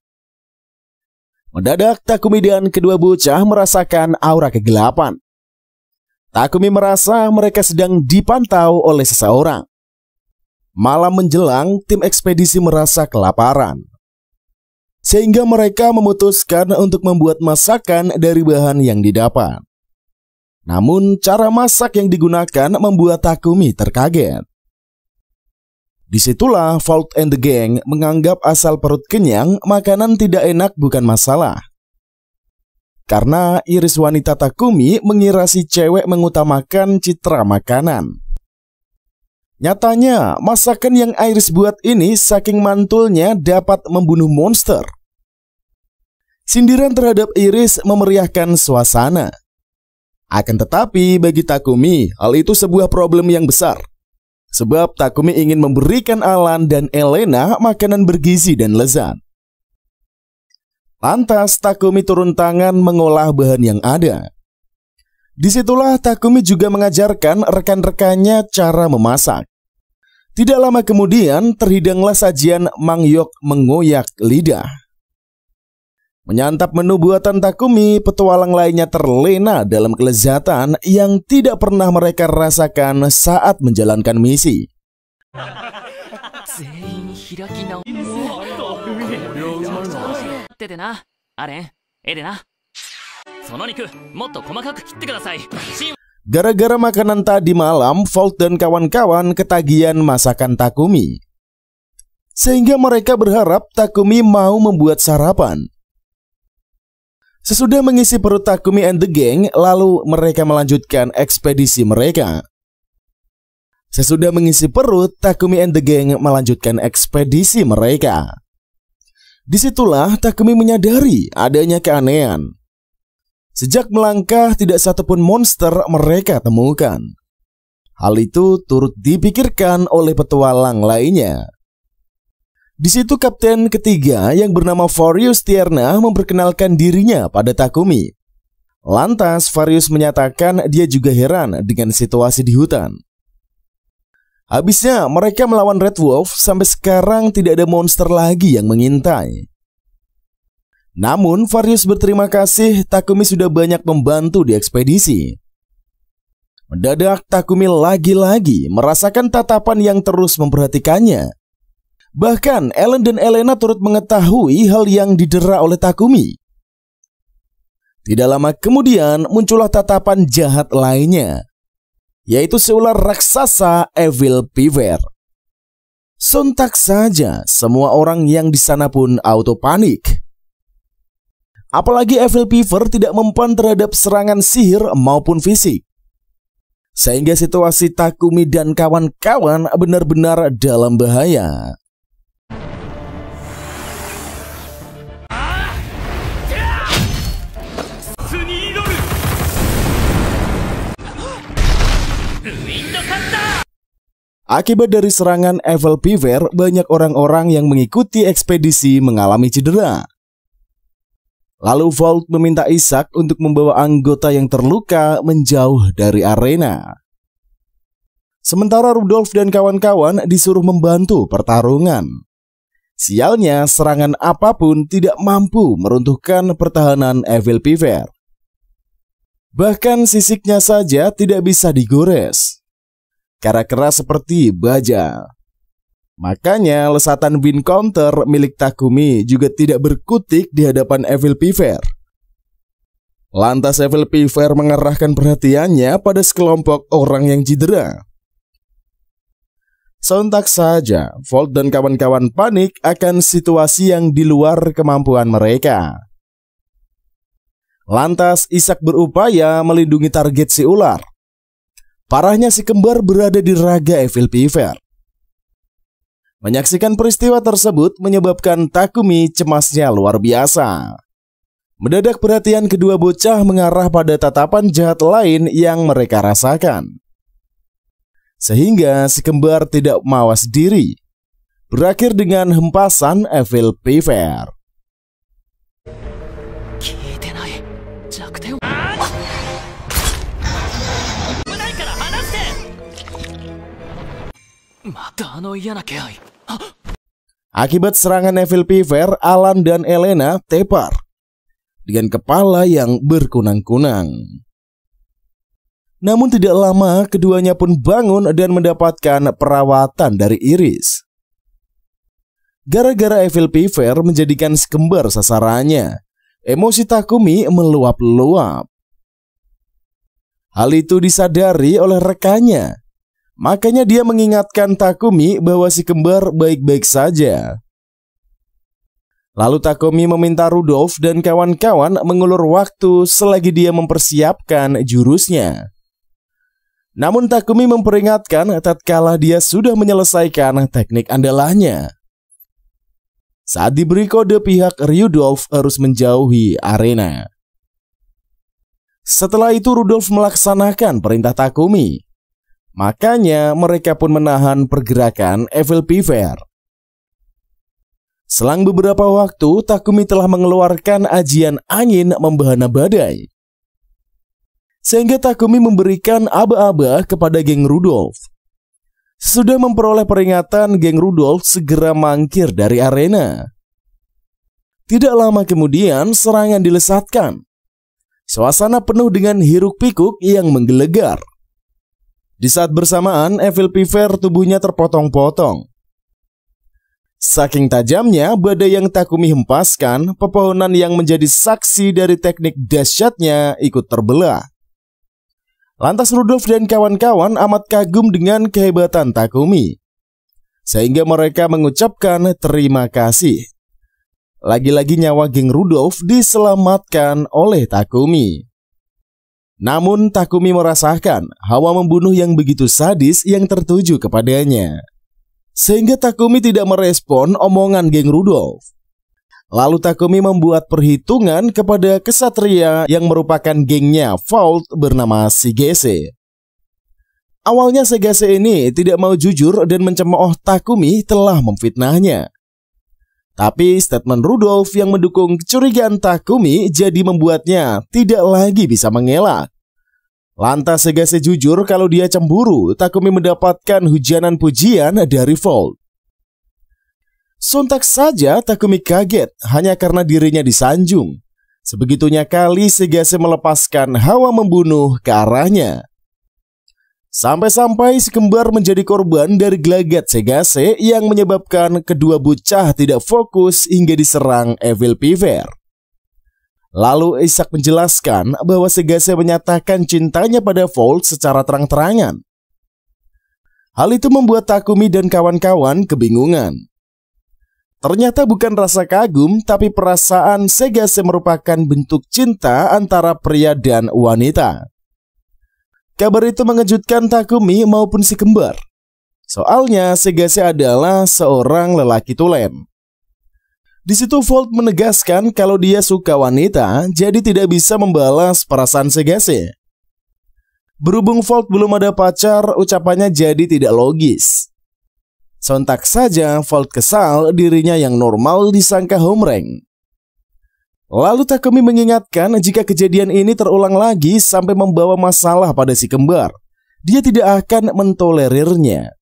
Mendadak Takumi dan kedua bocah merasakan aura kegelapan. Takumi merasa mereka sedang dipantau oleh seseorang. Malam menjelang, tim ekspedisi merasa kelaparan. Sehingga mereka memutuskan untuk membuat masakan dari bahan yang didapat. Namun cara masak yang digunakan membuat Takumi terkaget. Disitulah Vault and the Gang menganggap asal perut kenyang, makanan tidak enak bukan masalah. Karena iris wanita Takumi mengira si cewek mengutamakan citra makanan. Nyatanya, masakan yang Iris buat ini saking mantulnya dapat membunuh monster. Sindiran terhadap Iris memeriahkan suasana. Akan tetapi bagi Takumi, hal itu sebuah problem yang besar. Sebab Takumi ingin memberikan Alan dan Elena makanan bergizi dan lezat. Lantas Takumi turun tangan mengolah bahan yang ada. Disitulah Takumi juga mengajarkan rekan-rekannya cara memasak. Tidak lama kemudian terhidanglah sajian mangyok mengoyak lidah. Menyantap menu buatan Takumi, petualang lainnya terlena dalam kelezatan yang tidak pernah mereka rasakan saat menjalankan misi. Gara-gara makanan tadi malam, Vault dan kawan-kawan ketagihan masakan Takumi. Sehingga mereka berharap Takumi mau membuat sarapan. Sesudah mengisi perut Takumi and the Gang, lalu mereka melanjutkan ekspedisi mereka. Sesudah mengisi perut, Takumi and the gang melanjutkan ekspedisi mereka. Disitulah Takumi menyadari adanya keanehan. Sejak melangkah, tidak satupun monster mereka temukan. Hal itu turut dipikirkan oleh petualang lainnya. Di situ kapten ketiga yang bernama Farius Tierna memperkenalkan dirinya pada Takumi. Lantas Farius menyatakan dia juga heran dengan situasi di hutan. Habisnya mereka melawan Red Wolf, sampai sekarang tidak ada monster lagi yang mengintai. Namun Farius berterima kasih Takumi sudah banyak membantu di ekspedisi. Mendadak Takumi lagi-lagi merasakan tatapan yang terus memperhatikannya. Bahkan Ellen dan Elena turut mengetahui hal yang didera oleh Takumi. Tidak lama kemudian muncullah tatapan jahat lainnya, yaitu seular raksasa Evil Beaver. Sontak saja semua orang yang di sana pun auto panik. Apalagi Evil Beaver tidak mempan terhadap serangan sihir maupun fisik. Sehingga situasi Takumi dan kawan-kawan benar-benar dalam bahaya. Akibat dari serangan Evil Beaver, banyak orang-orang yang mengikuti ekspedisi mengalami cedera. Lalu Volt meminta Isaac untuk membawa anggota yang terluka menjauh dari arena. Sementara Rudolf dan kawan-kawan disuruh membantu pertarungan. Sialnya, serangan apapun tidak mampu meruntuhkan pertahanan Evil Beaver. Bahkan sisiknya saja tidak bisa digores. Karena keras seperti baja. Makanya lesatan wind counter milik Takumi juga tidak berkutik di hadapan Evil Beaver. Lantas Evil Beaver mengarahkan perhatiannya pada sekelompok orang yang cedera. Sontak saja Volt dan kawan-kawan panik akan situasi yang di luar kemampuan mereka. Lantas Isaac berupaya melindungi target si ular. Parahnya si kembar berada di raga Evil Beaver. Menyaksikan peristiwa tersebut menyebabkan Takumi cemasnya luar biasa. Mendadak perhatian kedua bocah mengarah pada tatapan jahat lain yang mereka rasakan. Sehingga si kembar tidak mawas diri, berakhir dengan hempasan Evil Beaver. Akibat serangan Evil Beaver, Alan dan Elena tepar dengan kepala yang berkunang-kunang. Namun tidak lama keduanya pun bangun dan mendapatkan perawatan dari Iris. Gara-gara Evil Beaver menjadikan si kembar sasarannya, emosi Takumi meluap-luap. Hal itu disadari oleh rekannya. Makanya dia mengingatkan Takumi bahwa si kembar baik-baik saja. Lalu Takumi meminta Rudolf dan kawan-kawan mengulur waktu selagi dia mempersiapkan jurusnya. Namun Takumi memperingatkan tatkala dia sudah menyelesaikan teknik andalannya. Saat diberi kode, pihak Rudolf harus menjauhi arena. Setelah itu Rudolf melaksanakan perintah Takumi. Makanya mereka pun menahan pergerakan Evil Beaver. Selang beberapa waktu, Takumi telah mengeluarkan ajian angin membahana badai. Sehingga Takumi memberikan aba-aba kepada geng Rudolf. Sesudah memperoleh peringatan, geng Rudolf segera mangkir dari arena. Tidak lama kemudian serangan dilesatkan. Suasana penuh dengan hiruk-pikuk yang menggelegar. Di saat bersamaan, Evil Beaver tubuhnya terpotong-potong. Saking tajamnya badai yang Takumi hempaskan, pepohonan yang menjadi saksi dari teknik dahsyatnya ikut terbelah. Lantas Rudolf dan kawan-kawan amat kagum dengan kehebatan Takumi. Sehingga mereka mengucapkan terima kasih. Lagi-lagi nyawa geng Rudolf diselamatkan oleh Takumi. Namun Takumi merasakan hawa membunuh yang begitu sadis yang tertuju kepadanya. Sehingga Takumi tidak merespon omongan geng Rudolph. Lalu Takumi membuat perhitungan kepada kesatria yang merupakan gengnya Vault bernama Shigese. Awalnya Shigese ini tidak mau jujur dan mencemooh Takumi telah memfitnahnya. Tapi statement Rudolph yang mendukung kecurigaan Takumi jadi membuatnya tidak lagi bisa mengelak. Lantas Shigese jujur kalau dia cemburu, Takumi mendapatkan hujanan pujian dari Vault. Sontak saja Takumi kaget hanya karena dirinya disanjung. Sebegitunya kali Shigese melepaskan hawa membunuh ke arahnya. Sampai-sampai si kembar menjadi korban dari gelagat Shigese yang menyebabkan kedua bocah tidak fokus hingga diserang Evil Fever. Lalu Isaac menjelaskan bahwa Shigese menyatakan cintanya pada Vault secara terang-terangan. Hal itu membuat Takumi dan kawan-kawan kebingungan. Ternyata bukan rasa kagum, tapi perasaan Shigese merupakan bentuk cinta antara pria dan wanita. Kabar itu mengejutkan Takumi maupun si kembar. Soalnya Shigese adalah seorang lelaki tulen. Di situ Vault menegaskan kalau dia suka wanita, jadi tidak bisa membalas perasaan Shigese. Berhubung Vault belum ada pacar, ucapannya jadi tidak logis. Sontak saja Vault kesal dirinya yang normal disangka homerang. Lalu Takumi mengingatkan jika kejadian ini terulang lagi sampai membawa masalah pada si kembar, dia tidak akan mentolerirnya.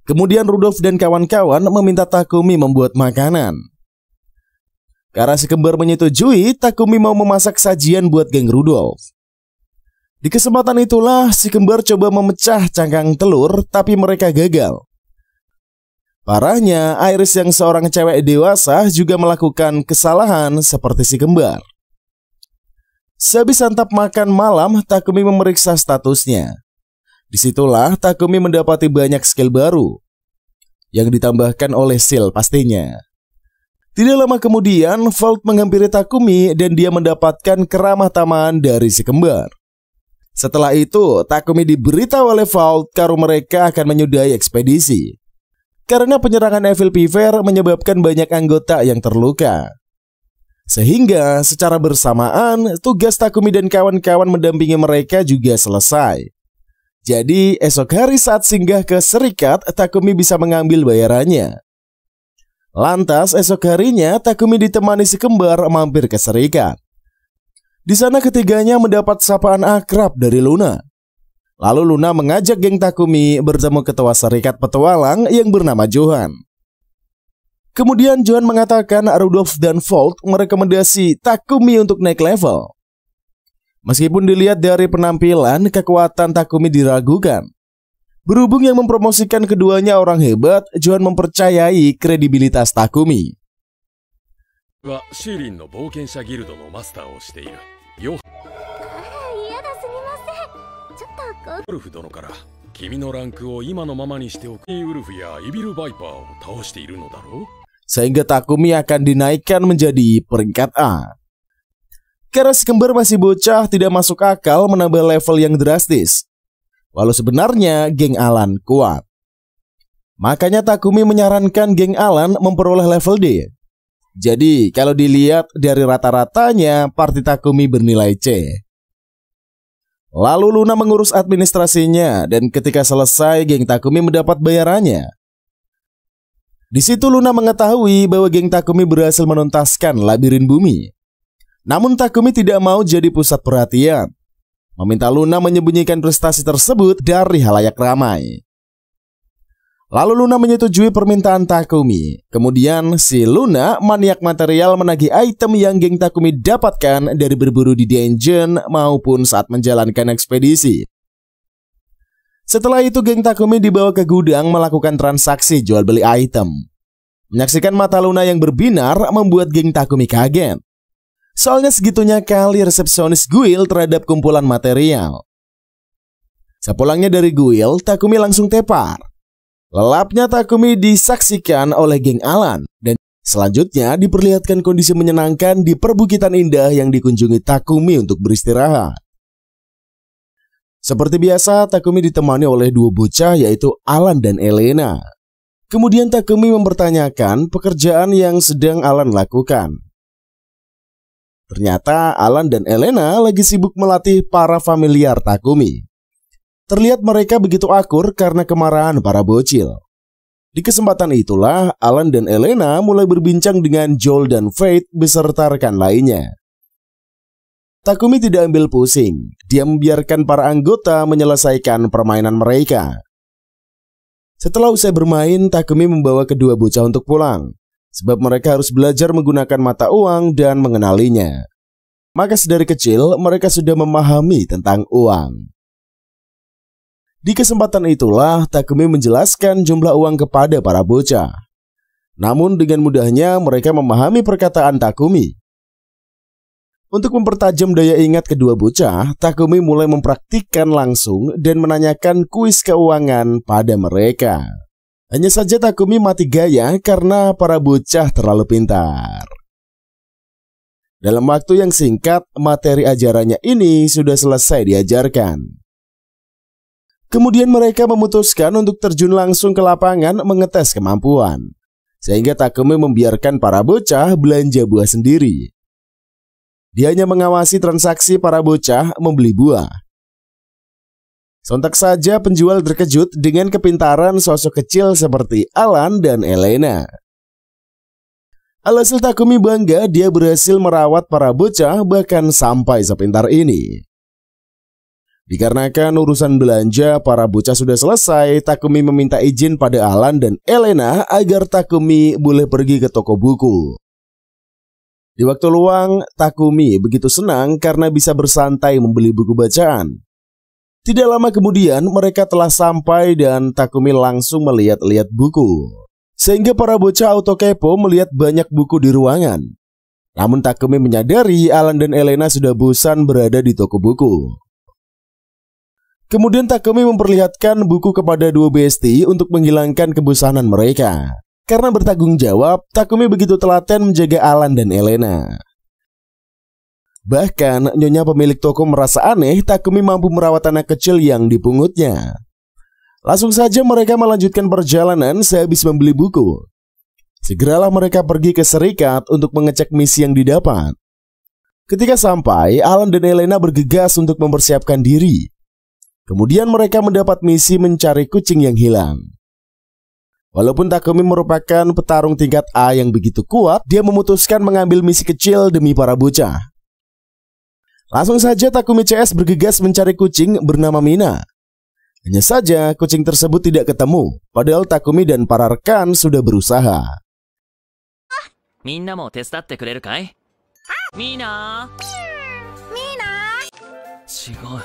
Kemudian Rudolph dan kawan-kawan meminta Takumi membuat makanan. Karena si kembar menyetujui, Takumi mau memasak sajian buat geng Rudolph. Di kesempatan itulah si kembar coba memecah cangkang telur, tapi mereka gagal. Parahnya, Iris yang seorang cewek dewasa juga melakukan kesalahan seperti si kembar. Sehabis santap makan malam, Takumi memeriksa statusnya. Disitulah Takumi mendapati banyak skill baru yang ditambahkan oleh Seal pastinya. Tidak lama kemudian, Vault menghampiri Takumi dan dia mendapatkan keramah tamahan dari si kembar. Setelah itu, Takumi diberitahu oleh Vault kalau mereka akan menyudahi ekspedisi. Karena penyerangan Evil Fever menyebabkan banyak anggota yang terluka. Sehingga secara bersamaan tugas Takumi dan kawan-kawan mendampingi mereka juga selesai. Jadi esok hari saat singgah ke Serikat, Takumi bisa mengambil bayarannya. Lantas esok harinya Takumi ditemani si kembar mampir ke Serikat. Di sana ketiganya mendapat sapaan akrab dari Luna. Lalu Luna mengajak geng Takumi bertemu ketua Serikat Petualang yang bernama Johan. Kemudian Johan mengatakan Rudolph dan Vault merekomendasi Takumi untuk naik level. Meskipun dilihat dari penampilan, kekuatan Takumi diragukan. Berhubung yang mempromosikan keduanya orang hebat, Johan mempercayai kredibilitas Takumi. Sehingga Takumi akan dinaikkan menjadi peringkat A. Karena si kembar masih bocah, tidak masuk akal menambah level yang drastis. Walau sebenarnya geng Alan kuat. Makanya Takumi menyarankan geng Alan memperoleh level D. Jadi kalau dilihat dari rata-ratanya, party Takumi bernilai C. Lalu Luna mengurus administrasinya dan ketika selesai geng Takumi mendapat bayarannya. Di situ Luna mengetahui bahwa geng Takumi berhasil menuntaskan labirin bumi. Namun Takumi tidak mau jadi pusat perhatian. Meminta Luna menyembunyikan prestasi tersebut dari halayak ramai. Lalu Luna menyetujui permintaan Takumi. Kemudian si Luna maniak material menagih item yang geng Takumi dapatkan dari berburu di dungeon maupun saat menjalankan ekspedisi. Setelah itu geng Takumi dibawa ke gudang melakukan transaksi jual beli item. Menyaksikan mata Luna yang berbinar membuat geng Takumi kaget. Soalnya segitunya kali resepsionis guild terhadap kumpulan material. Sepulangnya dari guild, Takumi langsung tepar. Lelapnya Takumi disaksikan oleh geng Alan dan selanjutnya diperlihatkan kondisi menyenangkan di perbukitan indah yang dikunjungi Takumi untuk beristirahat. Seperti biasa, Takumi ditemani oleh dua bocah yaitu Alan dan Elena. Kemudian Takumi mempertanyakan pekerjaan yang sedang Alan lakukan. Ternyata Alan dan Elena lagi sibuk melatih para familiar Takumi. Terlihat mereka begitu akur karena kemarahan para bocil. Di kesempatan itulah Alan dan Elena mulai berbincang dengan Joel dan Faith beserta rekan lainnya. Takumi tidak ambil pusing, dia membiarkan para anggota menyelesaikan permainan mereka. Setelah usai bermain, Takumi membawa kedua bocah untuk pulang, sebab mereka harus belajar menggunakan mata uang dan mengenalinya. Maka sedari kecil mereka sudah memahami tentang uang. Di kesempatan itulah Takumi menjelaskan jumlah uang kepada para bocah. Namun dengan mudahnya mereka memahami perkataan Takumi. Untuk mempertajam daya ingat kedua bocah, Takumi mulai mempraktikkan langsung dan menanyakan kuis keuangan pada mereka. Hanya saja Takumi mati gaya karena para bocah terlalu pintar. Dalam waktu yang singkat, materi ajarannya ini sudah selesai diajarkan. Kemudian mereka memutuskan untuk terjun langsung ke lapangan mengetes kemampuan. Sehingga Takumi membiarkan para bocah belanja buah sendiri. Dia hanya mengawasi transaksi para bocah membeli buah. Sontak saja penjual terkejut dengan kepintaran sosok kecil seperti Alan dan Elena. Alhasil Takumi bangga dia berhasil merawat para bocah bahkan sampai sepintar ini. Dikarenakan urusan belanja para bocah sudah selesai, Takumi meminta izin pada Alan dan Elena agar Takumi boleh pergi ke toko buku. Di waktu luang, Takumi begitu senang karena bisa bersantai membeli buku bacaan. Tidak lama kemudian mereka telah sampai dan Takumi langsung melihat-lihat buku. Sehingga para bocah auto kepo melihat banyak buku di ruangan. Namun Takumi menyadari Alan dan Elena sudah bosan berada di toko buku. Kemudian Takumi memperlihatkan buku kepada dua besti untuk menghilangkan kebosanan mereka. Karena bertanggung jawab, Takumi begitu telaten menjaga Alan dan Elena. Bahkan, nyonya pemilik toko merasa aneh Takumi mampu merawat anak kecil yang dipungutnya. Langsung saja mereka melanjutkan perjalanan sehabis membeli buku. Segeralah mereka pergi ke serikat untuk mengecek misi yang didapat. Ketika sampai, Alan dan Elena bergegas untuk mempersiapkan diri. Kemudian mereka mendapat misi mencari kucing yang hilang. Walaupun Takumi merupakan petarung tingkat A yang begitu kuat, dia memutuskan mengambil misi kecil demi para bocah. Langsung saja Takumi CS bergegas mencari kucing bernama Mina. Hanya saja kucing tersebut tidak ketemu, padahal Takumi dan para rekan sudah berusaha. Minna mau testatte kureru kai? Mina. Mina. Chigou.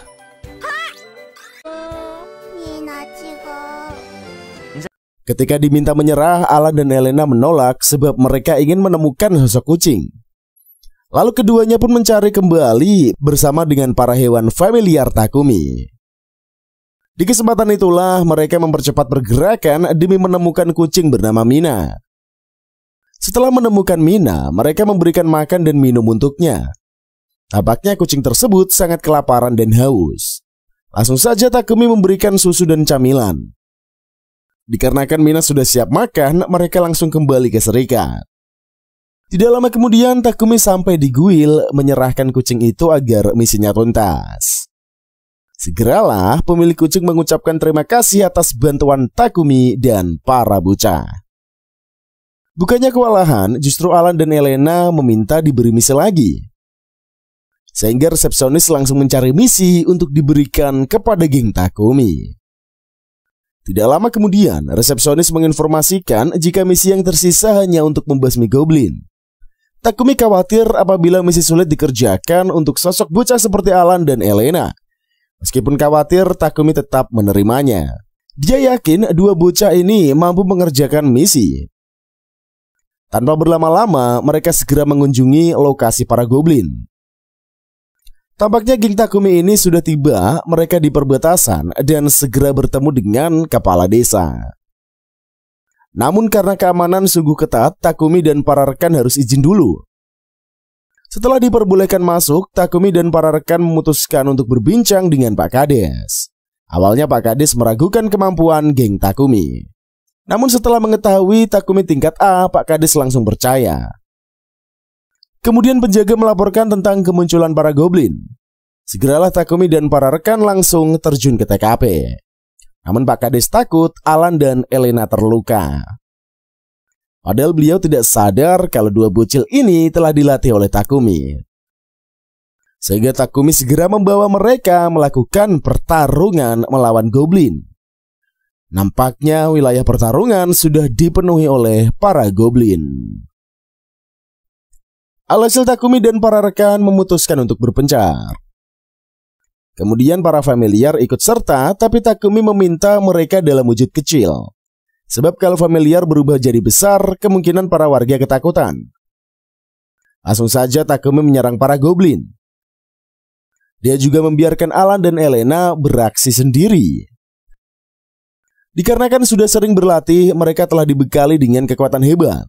Mina chigou. Ketika diminta menyerah, Alan dan Elena menolak sebab mereka ingin menemukan sosok kucing. Lalu keduanya pun mencari kembali bersama dengan para hewan familiar Takumi. Di kesempatan itulah mereka mempercepat pergerakan demi menemukan kucing bernama Mina. Setelah menemukan Mina, mereka memberikan makan dan minum untuknya. Tampaknya kucing tersebut sangat kelaparan dan haus. Langsung saja Takumi memberikan susu dan camilan. Dikarenakan Mina sudah siap makan, mereka langsung kembali ke serikat. Tidak lama kemudian Takumi sampai di kuil menyerahkan kucing itu agar misinya tuntas. Segeralah pemilik kucing mengucapkan terima kasih atas bantuan Takumi dan para bocah. Bukannya kewalahan, justru Alan dan Elena meminta diberi misi lagi. Sehingga resepsionis langsung mencari misi untuk diberikan kepada geng Takumi. Tidak lama kemudian, resepsionis menginformasikan jika misi yang tersisa hanya untuk membasmi goblin. Takumi khawatir apabila misi sulit dikerjakan untuk sosok bocah seperti Alan dan Elena. Meskipun khawatir, Takumi tetap menerimanya. Dia yakin dua bocah ini mampu mengerjakan misi. Tanpa berlama-lama, mereka segera mengunjungi lokasi para goblin. Tampaknya geng Takumi ini sudah tiba, mereka di perbatasan dan segera bertemu dengan kepala desa. Namun karena keamanan sungguh ketat, Takumi dan para rekan harus izin dulu. Setelah diperbolehkan masuk, Takumi dan para rekan memutuskan untuk berbincang dengan Pak Kades. Awalnya Pak Kades meragukan kemampuan geng Takumi. Namun setelah mengetahui Takumi tingkat A, Pak Kades langsung percaya. Kemudian penjaga melaporkan tentang kemunculan para goblin. Segeralah Takumi dan para rekan langsung terjun ke TKP. Namun Pak Kades takut Alan dan Elena terluka. Padahal beliau tidak sadar kalau dua bocil ini telah dilatih oleh Takumi. Sehingga Takumi segera membawa mereka melakukan pertarungan melawan goblin. Nampaknya wilayah pertarungan sudah dipenuhi oleh para goblin. Alhasil Takumi dan para rekan memutuskan untuk berpencar. Kemudian para familiar ikut serta, tapi Takumi meminta mereka dalam wujud kecil. Sebab kalau familiar berubah jadi besar, kemungkinan para warga ketakutan. Langsung saja Takumi menyerang para goblin. Dia juga membiarkan Alan dan Elena beraksi sendiri. Dikarenakan sudah sering berlatih, mereka telah dibekali dengan kekuatan hebat.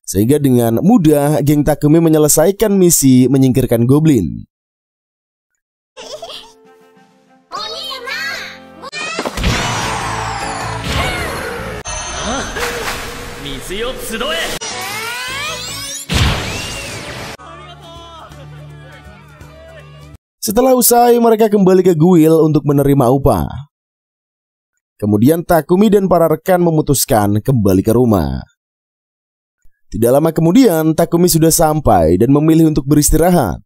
Sehingga dengan mudah geng Takumi menyelesaikan misi menyingkirkan goblin. Setelah usai, mereka kembali ke Guild untuk menerima upah. Kemudian Takumi dan para rekan memutuskan kembali ke rumah. Tidak lama kemudian, Takumi sudah sampai dan memilih untuk beristirahat.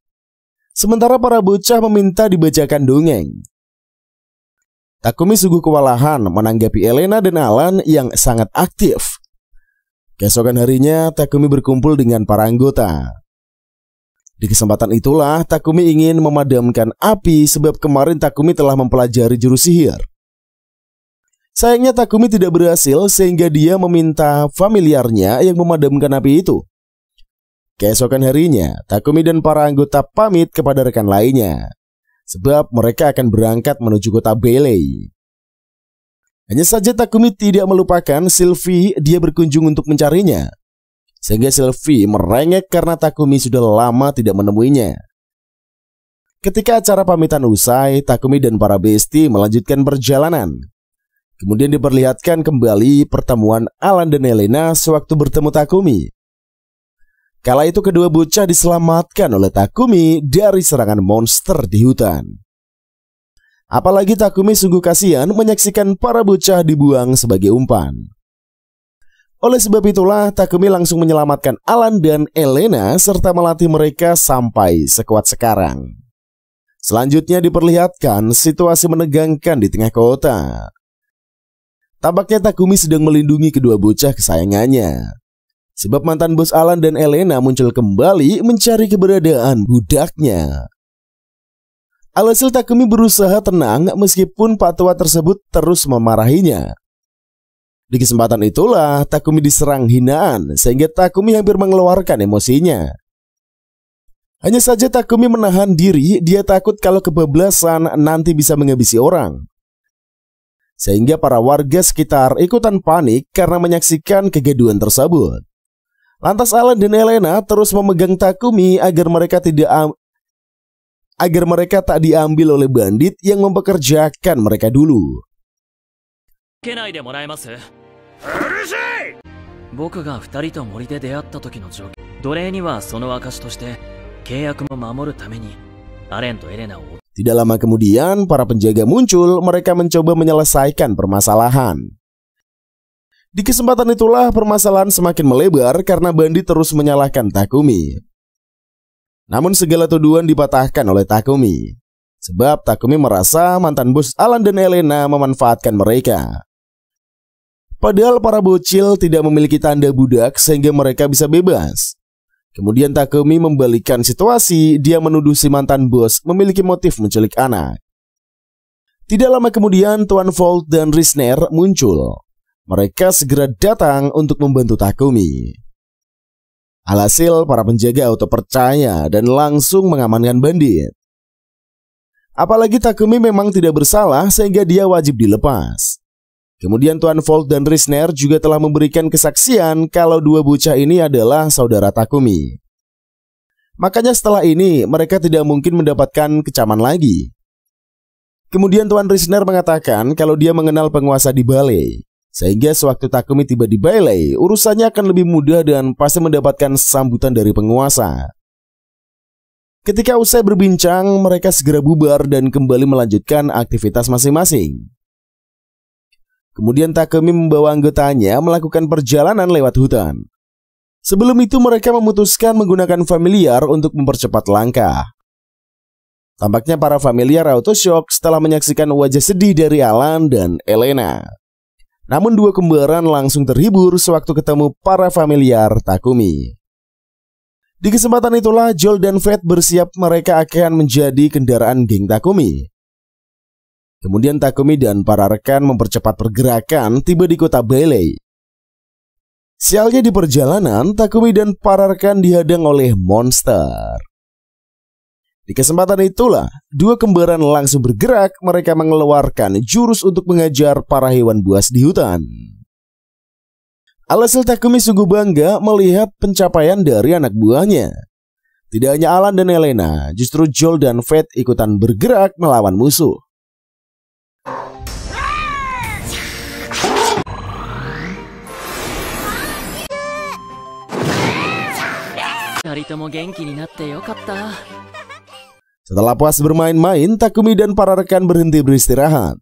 Sementara para bocah meminta dibacakan dongeng. Takumi sungguh kewalahan menanggapi Elena dan Alan yang sangat aktif. Keesokan harinya, Takumi berkumpul dengan para anggota. Di kesempatan itulah Takumi ingin memadamkan api sebab kemarin Takumi telah mempelajari jurus sihir. Sayangnya Takumi tidak berhasil sehingga dia meminta familiarnya yang memadamkan api itu. Keesokan harinya, Takumi dan para anggota pamit kepada rekan lainnya sebab mereka akan berangkat menuju kota Belei. Hanya saja Takumi tidak melupakan Sylvie, dia berkunjung untuk mencarinya. Sehingga Sylvie merengek karena Takumi sudah lama tidak menemuinya. Ketika acara pamitan usai, Takumi dan para besti melanjutkan perjalanan. Kemudian diperlihatkan kembali pertemuan Alan dan Elena sewaktu bertemu Takumi. Kala itu kedua bocah diselamatkan oleh Takumi dari serangan monster di hutan. Apalagi Takumi sungguh kasihan menyaksikan para bocah dibuang sebagai umpan. Oleh sebab itulah Takumi langsung menyelamatkan Alan dan Elena serta melatih mereka sampai sekuat sekarang. Selanjutnya diperlihatkan situasi menegangkan di tengah kota. Tampaknya Takumi sedang melindungi kedua bocah kesayangannya. Sebab mantan bos Alan dan Elena muncul kembali mencari keberadaan budaknya. Alhasil Takumi berusaha tenang meskipun Pak Tua tersebut terus memarahinya. Di kesempatan itulah Takumi diserang hinaan sehingga Takumi hampir mengeluarkan emosinya. Hanya saja Takumi menahan diri, dia takut kalau kebablasan nanti bisa menghabisi orang. Sehingga para warga sekitar ikutan panik karena menyaksikan kegaduhan tersebut. Lantas Alan dan Elena terus memegang Takumi agar mereka tak diambil oleh bandit yang mempekerjakan mereka dulu. 僕が2人と森で出会った時の状況、奴隷にはその証として契約も守るためにアレンとエレナを。 Tidak lama kemudian para penjaga muncul, mereka mencoba menyelesaikan permasalahan. Di kesempatan itulah permasalahan semakin melebar karena bandit terus menyalahkan Takumi. Namun segala tuduhan dipatahkan oleh Takumi. Sebab Takumi merasa mantan bos Alan dan Elena memanfaatkan mereka. Padahal para bocil tidak memiliki tanda budak sehingga mereka bisa bebas. Kemudian Takumi membalikkan situasi, dia menuduh si mantan bos memiliki motif menculik anak. Tidak lama kemudian Tuan Volt dan Risner muncul. Mereka segera datang untuk membantu Takumi. Alhasil para penjaga auto percaya dan langsung mengamankan bandit. Apalagi Takumi memang tidak bersalah sehingga dia wajib dilepas. Kemudian Tuan Volt dan Risner juga telah memberikan kesaksian kalau dua bocah ini adalah saudara Takumi. Makanya setelah ini mereka tidak mungkin mendapatkan kecaman lagi. Kemudian Tuan Risner mengatakan kalau dia mengenal penguasa di balai, sehingga sewaktu Takumi tiba di balai, urusannya akan lebih mudah dan pasti mendapatkan sambutan dari penguasa. Ketika usai berbincang, mereka segera bubar dan kembali melanjutkan aktivitas masing-masing. Kemudian Takumi membawa anggotanya melakukan perjalanan lewat hutan. Sebelum itu mereka memutuskan menggunakan familiar untuk mempercepat langkah. Tampaknya para familiar auto shock setelah menyaksikan wajah sedih dari Alan dan Elena. Namun dua kembaran langsung terhibur sewaktu ketemu para familiar Takumi. Di kesempatan itulah Joel dan Fate bersiap mereka akan menjadi kendaraan geng Takumi. Kemudian Takumi dan para rekan mempercepat pergerakan tiba di kota Balai. Sialnya di perjalanan, Takumi dan para rekan dihadang oleh monster. Di kesempatan itulah, dua kembaran langsung bergerak, mereka mengeluarkan jurus untuk mengajar para hewan buas di hutan. Alhasil Takumi sungguh bangga melihat pencapaian dari anak buahnya. Tidak hanya Alan dan Elena, justru Joel dan Fate ikutan bergerak melawan musuh. Setelah puas bermain-main, Takumi dan para rekan berhenti beristirahat.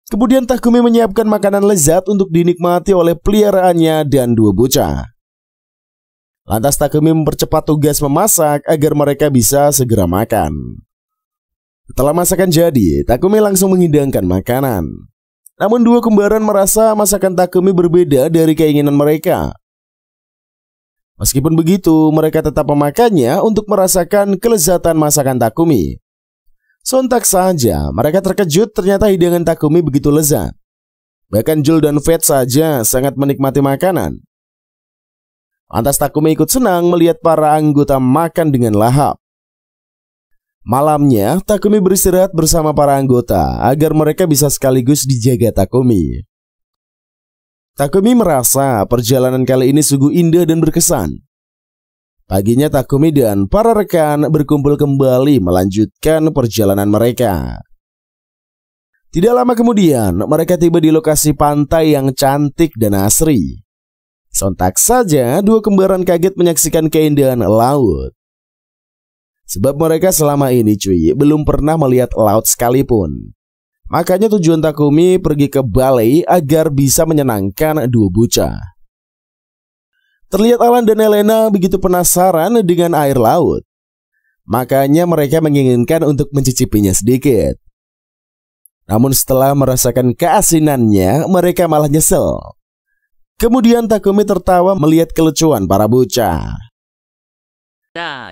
Kemudian Takumi menyiapkan makanan lezat untuk dinikmati oleh peliharaannya dan dua bocah. Lantas Takumi mempercepat tugas memasak agar mereka bisa segera makan. Setelah masakan jadi, Takumi langsung menghidangkan makanan. Namun dua kembaran merasa masakan Takumi berbeda dari keinginan mereka. Meskipun begitu, mereka tetap memakannya untuk merasakan kelezatan masakan Takumi. Sontak saja, mereka terkejut ternyata hidangan Takumi begitu lezat. Bahkan Joel dan Fate saja sangat menikmati makanan. Lantas Takumi ikut senang melihat para anggota makan dengan lahap. Malamnya, Takumi beristirahat bersama para anggota agar mereka bisa sekaligus dijaga Takumi. Takumi merasa perjalanan kali ini sungguh indah dan berkesan. Paginya Takumi dan para rekan berkumpul kembali melanjutkan perjalanan mereka. Tidak lama kemudian, mereka tiba di lokasi pantai yang cantik dan asri. Sontak saja, dua kembaran kaget menyaksikan keindahan laut. Sebab mereka selama ini belum pernah melihat laut sekalipun. Makanya tujuan Takumi pergi ke balai agar bisa menyenangkan dua bocah. Terlihat Alan dan Elena begitu penasaran dengan air laut. Makanya mereka menginginkan untuk mencicipinya sedikit. Namun setelah merasakan keasinannya, mereka malah nyesel. Kemudian Takumi tertawa melihat kelucuan para bocah.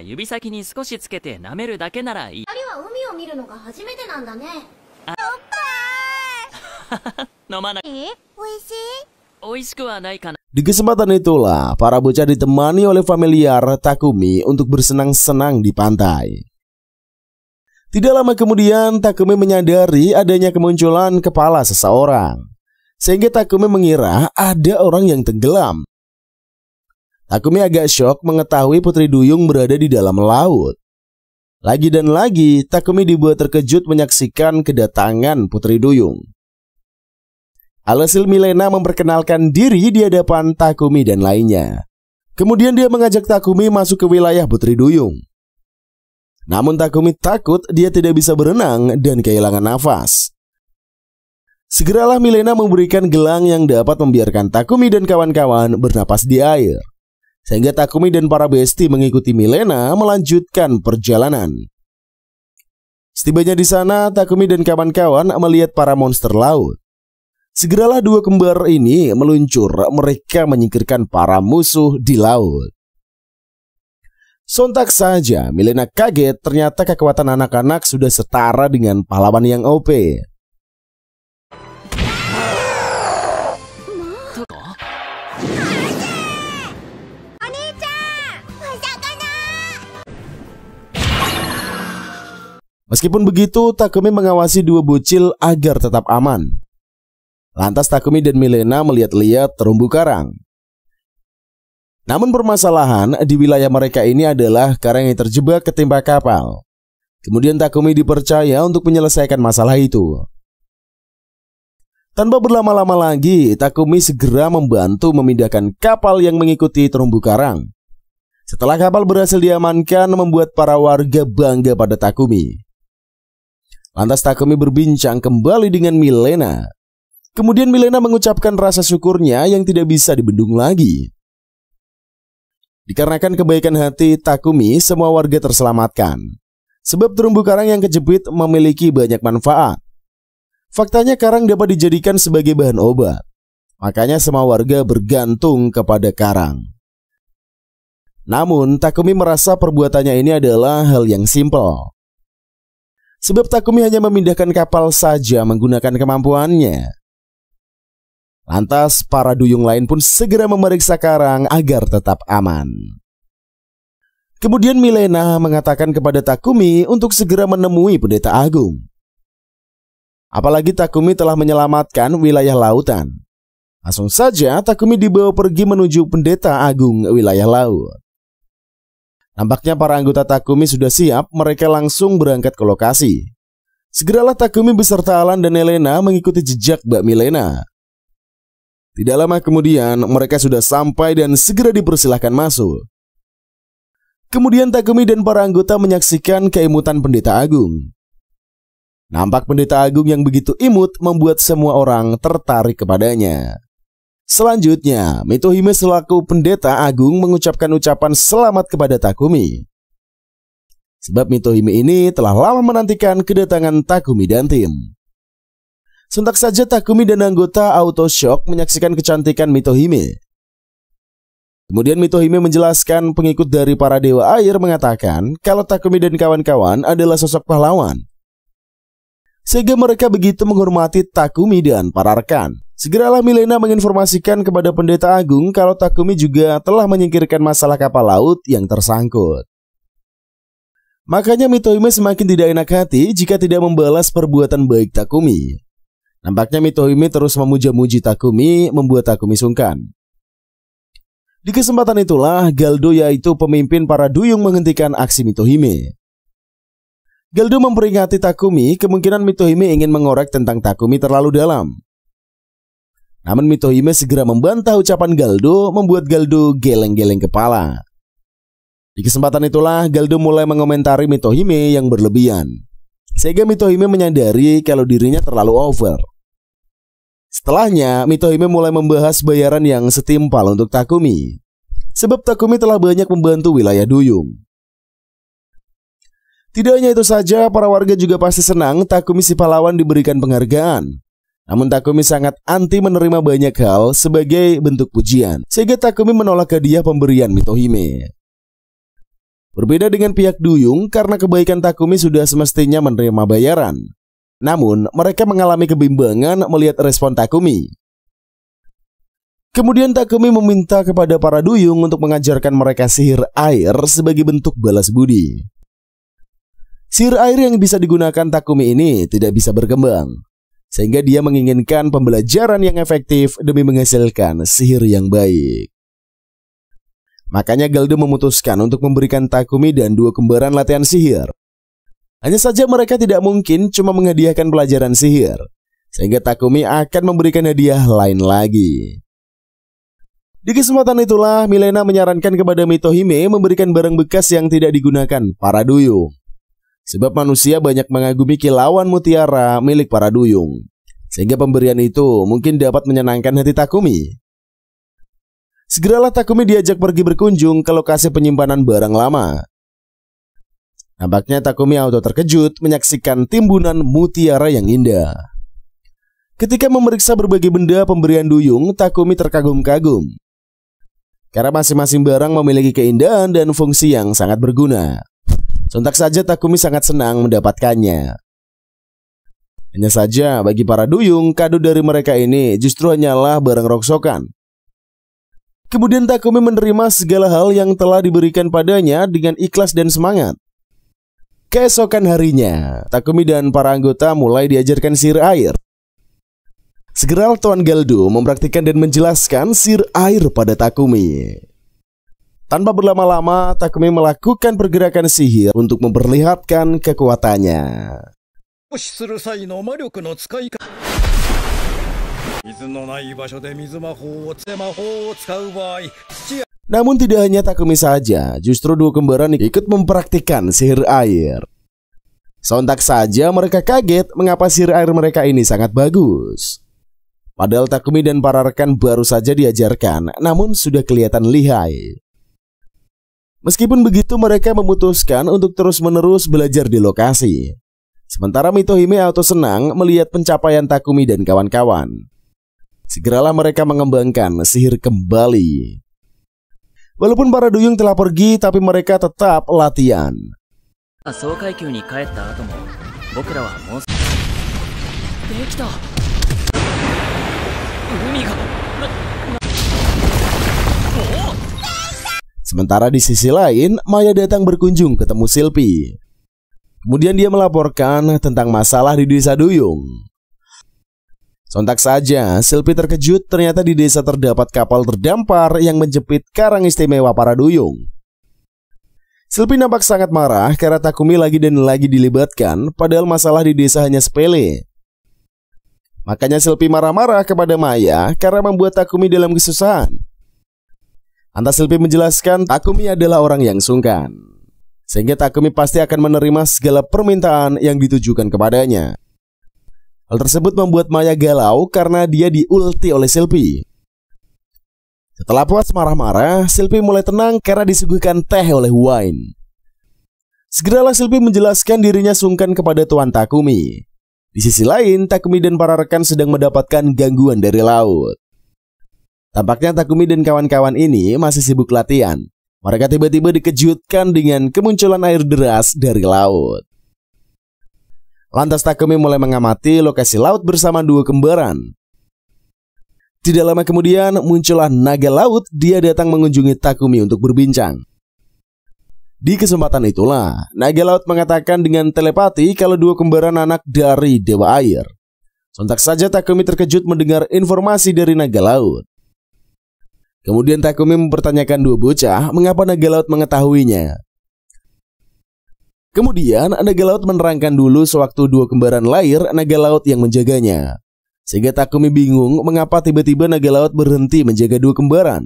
指先に少しつけて舐めるだけならいい。二人は海を見るのが初めてなんだね。飲まない。美味しい？美味しくはないかな。 Di kesempatan itulah, para bocah ditemani oleh familiar Takumi untuk bersenang-senang di pantai. Tidak lama kemudian, Takumi menyadari adanya kemunculan kepala seseorang. Sehingga Takumi mengira ada orang yang tenggelam. Takumi agak syok mengetahui Putri Duyung berada di dalam laut. Lagi dan lagi, Takumi dibuat terkejut menyaksikan kedatangan Putri Duyung. Alhasil Milena memperkenalkan diri di hadapan Takumi dan lainnya. Kemudian dia mengajak Takumi masuk ke wilayah Putri Duyung. Namun Takumi takut dia tidak bisa berenang dan kehilangan nafas. Segeralah Milena memberikan gelang yang dapat membiarkan Takumi dan kawan-kawan bernapas di air. Sehingga Takumi dan para besti mengikuti Milena melanjutkan perjalanan. Setibanya di sana, Takumi dan kawan-kawan melihat para monster laut. Segeralah dua kembar ini meluncur, mereka menyingkirkan para musuh di laut. Sontak saja Milena kaget, ternyata kekuatan anak-anak sudah setara dengan pahlawan yang OP. Meskipun begitu, Takumi mengawasi dua bocil agar tetap aman. Lantas Takumi dan Milena melihat-lihat terumbu karang. Namun permasalahan di wilayah mereka ini adalah karang yang terjebak ketimpa kapal. Kemudian Takumi dipercaya untuk menyelesaikan masalah itu. Tanpa berlama-lama lagi, Takumi segera membantu memindahkan kapal yang mengikuti terumbu karang. Setelah kapal berhasil diamankan, membuat para warga bangga pada Takumi. Lantas Takumi berbincang kembali dengan Milena. Kemudian Milena mengucapkan rasa syukurnya yang tidak bisa dibendung lagi. Dikarenakan kebaikan hati Takumi, semua warga terselamatkan. Sebab terumbu karang yang kejepit memiliki banyak manfaat. Faktanya karang dapat dijadikan sebagai bahan obat. Makanya semua warga bergantung kepada karang. Namun Takumi merasa perbuatannya ini adalah hal yang simpel. Sebab Takumi hanya memindahkan kapal saja menggunakan kemampuannya. Lantas para duyung lain pun segera memeriksa karang agar tetap aman. Kemudian Milena mengatakan kepada Takumi untuk segera menemui pendeta agung. Apalagi Takumi telah menyelamatkan wilayah lautan. Langsung saja Takumi dibawa pergi menuju pendeta agung wilayah laut. Nampaknya para anggota Takumi sudah siap, mereka langsung berangkat ke lokasi. Segeralah Takumi beserta Alan dan Elena mengikuti jejak Mbak Milena. Tidak lama kemudian mereka sudah sampai dan segera dipersilahkan masuk. Kemudian Takumi dan para anggota menyaksikan keimutan pendeta agung. Nampak pendeta agung yang begitu imut membuat semua orang tertarik kepadanya. Selanjutnya, Mitohime selaku pendeta agung mengucapkan ucapan selamat kepada Takumi. Sebab Mitohime ini telah lama menantikan kedatangan Takumi dan tim. Sontak saja Takumi dan anggota auto shock menyaksikan kecantikan Mitohime. Kemudian Mitohime menjelaskan pengikut dari para dewa air mengatakan kalau Takumi dan kawan-kawan adalah sosok pahlawan. Sehingga mereka begitu menghormati Takumi dan para rekan. Segeralah Milena menginformasikan kepada pendeta agung kalau Takumi juga telah menyingkirkan masalah kapal laut yang tersangkut. Makanya Mitohime semakin tidak enak hati jika tidak membalas perbuatan baik Takumi. Nampaknya Mitohime terus memuja-muji Takumi, membuat Takumi sungkan. Di kesempatan itulah Galdo, yaitu pemimpin para duyung, menghentikan aksi Mitohime. Galdo memperingati Takumi kemungkinan Mitohime ingin mengorek tentang Takumi terlalu dalam. Namun Mitohime segera membantah ucapan Galdo, membuat Galdo geleng-geleng kepala. Di kesempatan itulah Galdo mulai mengomentari Mitohime yang berlebihan, sehingga Mitohime menyadari kalau dirinya terlalu over. Setelahnya, Mitohime mulai membahas bayaran yang setimpal untuk Takumi. Sebab Takumi telah banyak membantu wilayah duyung. Tidak hanya itu saja, para warga juga pasti senang Takumi si pahlawan diberikan penghargaan. Namun Takumi sangat anti menerima banyak hal sebagai bentuk pujian, sehingga Takumi menolak hadiah pemberian Mitohime. Berbeda dengan pihak duyung, karena kebaikan Takumi sudah semestinya menerima bayaran. Namun, mereka mengalami kebimbangan melihat respon Takumi. Kemudian Takumi meminta kepada para duyung untuk mengajarkan mereka sihir air sebagai bentuk balas budi. Sihir air yang bisa digunakan Takumi ini tidak bisa berkembang, sehingga dia menginginkan pembelajaran yang efektif demi menghasilkan sihir yang baik. Makanya Galdo memutuskan untuk memberikan Takumi dan dua kembaran latihan sihir. Hanya saja mereka tidak mungkin cuma menghadiahkan pelajaran sihir, sehingga Takumi akan memberikan hadiah lain lagi. Di kesempatan itulah Milena menyarankan kepada Mitohime memberikan barang bekas yang tidak digunakan para duyung. Sebab manusia banyak mengagumi kilauan mutiara milik para duyung, sehingga pemberian itu mungkin dapat menyenangkan hati Takumi. Segeralah Takumi diajak pergi berkunjung ke lokasi penyimpanan barang lama. Nampaknya Takumi auto terkejut menyaksikan timbunan mutiara yang indah. Ketika memeriksa berbagai benda pemberian duyung, Takumi terkagum-kagum. Karena masing-masing barang memiliki keindahan dan fungsi yang sangat berguna. Sontak saja Takumi sangat senang mendapatkannya. Hanya saja bagi para duyung, kado dari mereka ini justru hanyalah barang rongsokan. Kemudian Takumi menerima segala hal yang telah diberikan padanya dengan ikhlas dan semangat. Keesokan harinya, Takumi dan para anggota mulai diajarkan sihir air. Segera Tuan Galdo mempraktikkan dan menjelaskan sihir air pada Takumi. Tanpa berlama-lama, Takumi melakukan pergerakan sihir untuk memperlihatkan kekuatannya. Namun tidak hanya Takumi saja, justru dua kembaran ikut mempraktikkan sihir air. Sontak saja mereka kaget mengapa sihir air mereka ini sangat bagus. Padahal Takumi dan para rekan baru saja diajarkan, namun sudah kelihatan lihai. Meskipun begitu, mereka memutuskan untuk terus-menerus belajar di lokasi. Sementara Mitohime auto senang melihat pencapaian Takumi dan kawan-kawan. Segeralah mereka mengembangkan sihir kembali. Walaupun para duyung telah pergi, tapi mereka tetap latihan. Sementara di sisi lain, Maya datang berkunjung ketemu Silpy. Kemudian dia melaporkan tentang masalah di desa duyung. Sontak saja, Silpy terkejut ternyata di desa terdapat kapal terdampar yang menjepit karang istimewa para duyung. Silpy nampak sangat marah karena Takumi lagi dan lagi dilibatkan, padahal masalah di desa hanya sepele. Makanya Silpy marah-marah kepada Maya karena membuat Takumi dalam kesusahan. Lantas Silpy menjelaskan Takumi adalah orang yang sungkan, sehingga Takumi pasti akan menerima segala permintaan yang ditujukan kepadanya. Hal tersebut membuat Maya galau karena dia diulti oleh Silpy. Setelah puas marah-marah, Silpy mulai tenang karena disuguhkan teh oleh Wine. Segeralah Silpy menjelaskan dirinya sungkan kepada Tuan Takumi. Di sisi lain, Takumi dan para rekan sedang mendapatkan gangguan dari laut. Tampaknya Takumi dan kawan-kawan ini masih sibuk latihan. Mereka tiba-tiba dikejutkan dengan kemunculan air deras dari laut. Lantas Takumi mulai mengamati lokasi laut bersama dua kembaran. Tidak lama kemudian muncullah naga laut. Dia datang mengunjungi Takumi untuk berbincang. Di kesempatan itulah naga laut mengatakan dengan telepati kalau dua kembaran anak dari Dewa Air. Sontak saja Takumi terkejut mendengar informasi dari naga laut. Kemudian Takumi mempertanyakan dua bocah mengapa naga laut mengetahuinya. Kemudian naga laut menerangkan dulu sewaktu dua kembaran lahir naga laut yang menjaganya. Sehingga Takumi bingung mengapa tiba-tiba naga laut berhenti menjaga dua kembaran.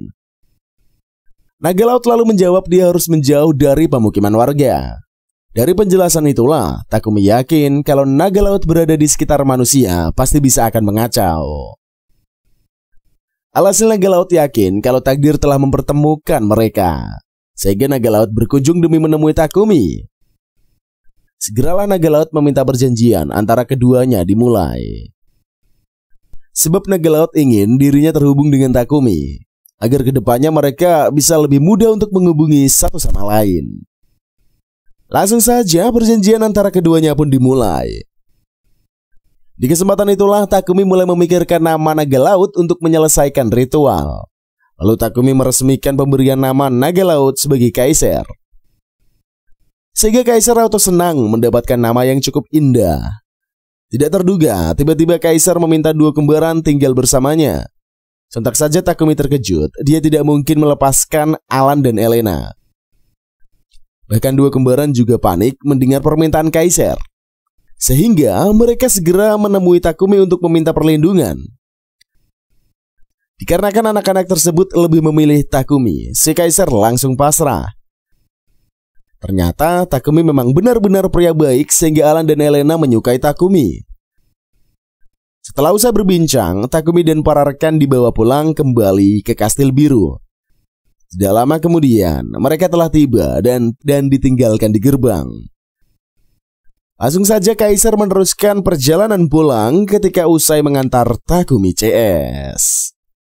Naga laut lalu menjawab dia harus menjauh dari pemukiman warga. Dari penjelasan itulah Takumi yakin kalau naga laut berada di sekitar manusia pasti bisa akan mengacau. Alhasil naga laut yakin kalau takdir telah mempertemukan mereka, sehingga naga laut berkunjung demi menemui Takumi. Segeralah naga laut meminta perjanjian antara keduanya dimulai. Sebab naga laut ingin dirinya terhubung dengan Takumi, agar kedepannya mereka bisa lebih mudah untuk menghubungi satu sama lain. Langsung saja perjanjian antara keduanya pun dimulai. Di kesempatan itulah Takumi mulai memikirkan nama naga laut untuk menyelesaikan ritual. Lalu Takumi meresmikan pemberian nama naga laut sebagai kaisar. Sehingga kaisar auto senang mendapatkan nama yang cukup indah. Tidak terduga, tiba-tiba kaisar meminta dua kembaran tinggal bersamanya. Sontak saja Takumi terkejut, dia tidak mungkin melepaskan Alan dan Elena. Bahkan dua kembaran juga panik mendengar permintaan kaisar. Sehingga mereka segera menemui Takumi untuk meminta perlindungan. Dikarenakan anak-anak tersebut lebih memilih Takumi, si kaisar langsung pasrah. Ternyata Takumi memang benar-benar pria baik sehingga Alan dan Elena menyukai Takumi. Setelah usai berbincang, Takumi dan para rekan dibawa pulang kembali ke Kastil Biru. Tidak lama kemudian, mereka telah tiba dan ditinggalkan di gerbang. Langsung saja kaisar meneruskan perjalanan pulang ketika usai mengantar Takumi CS.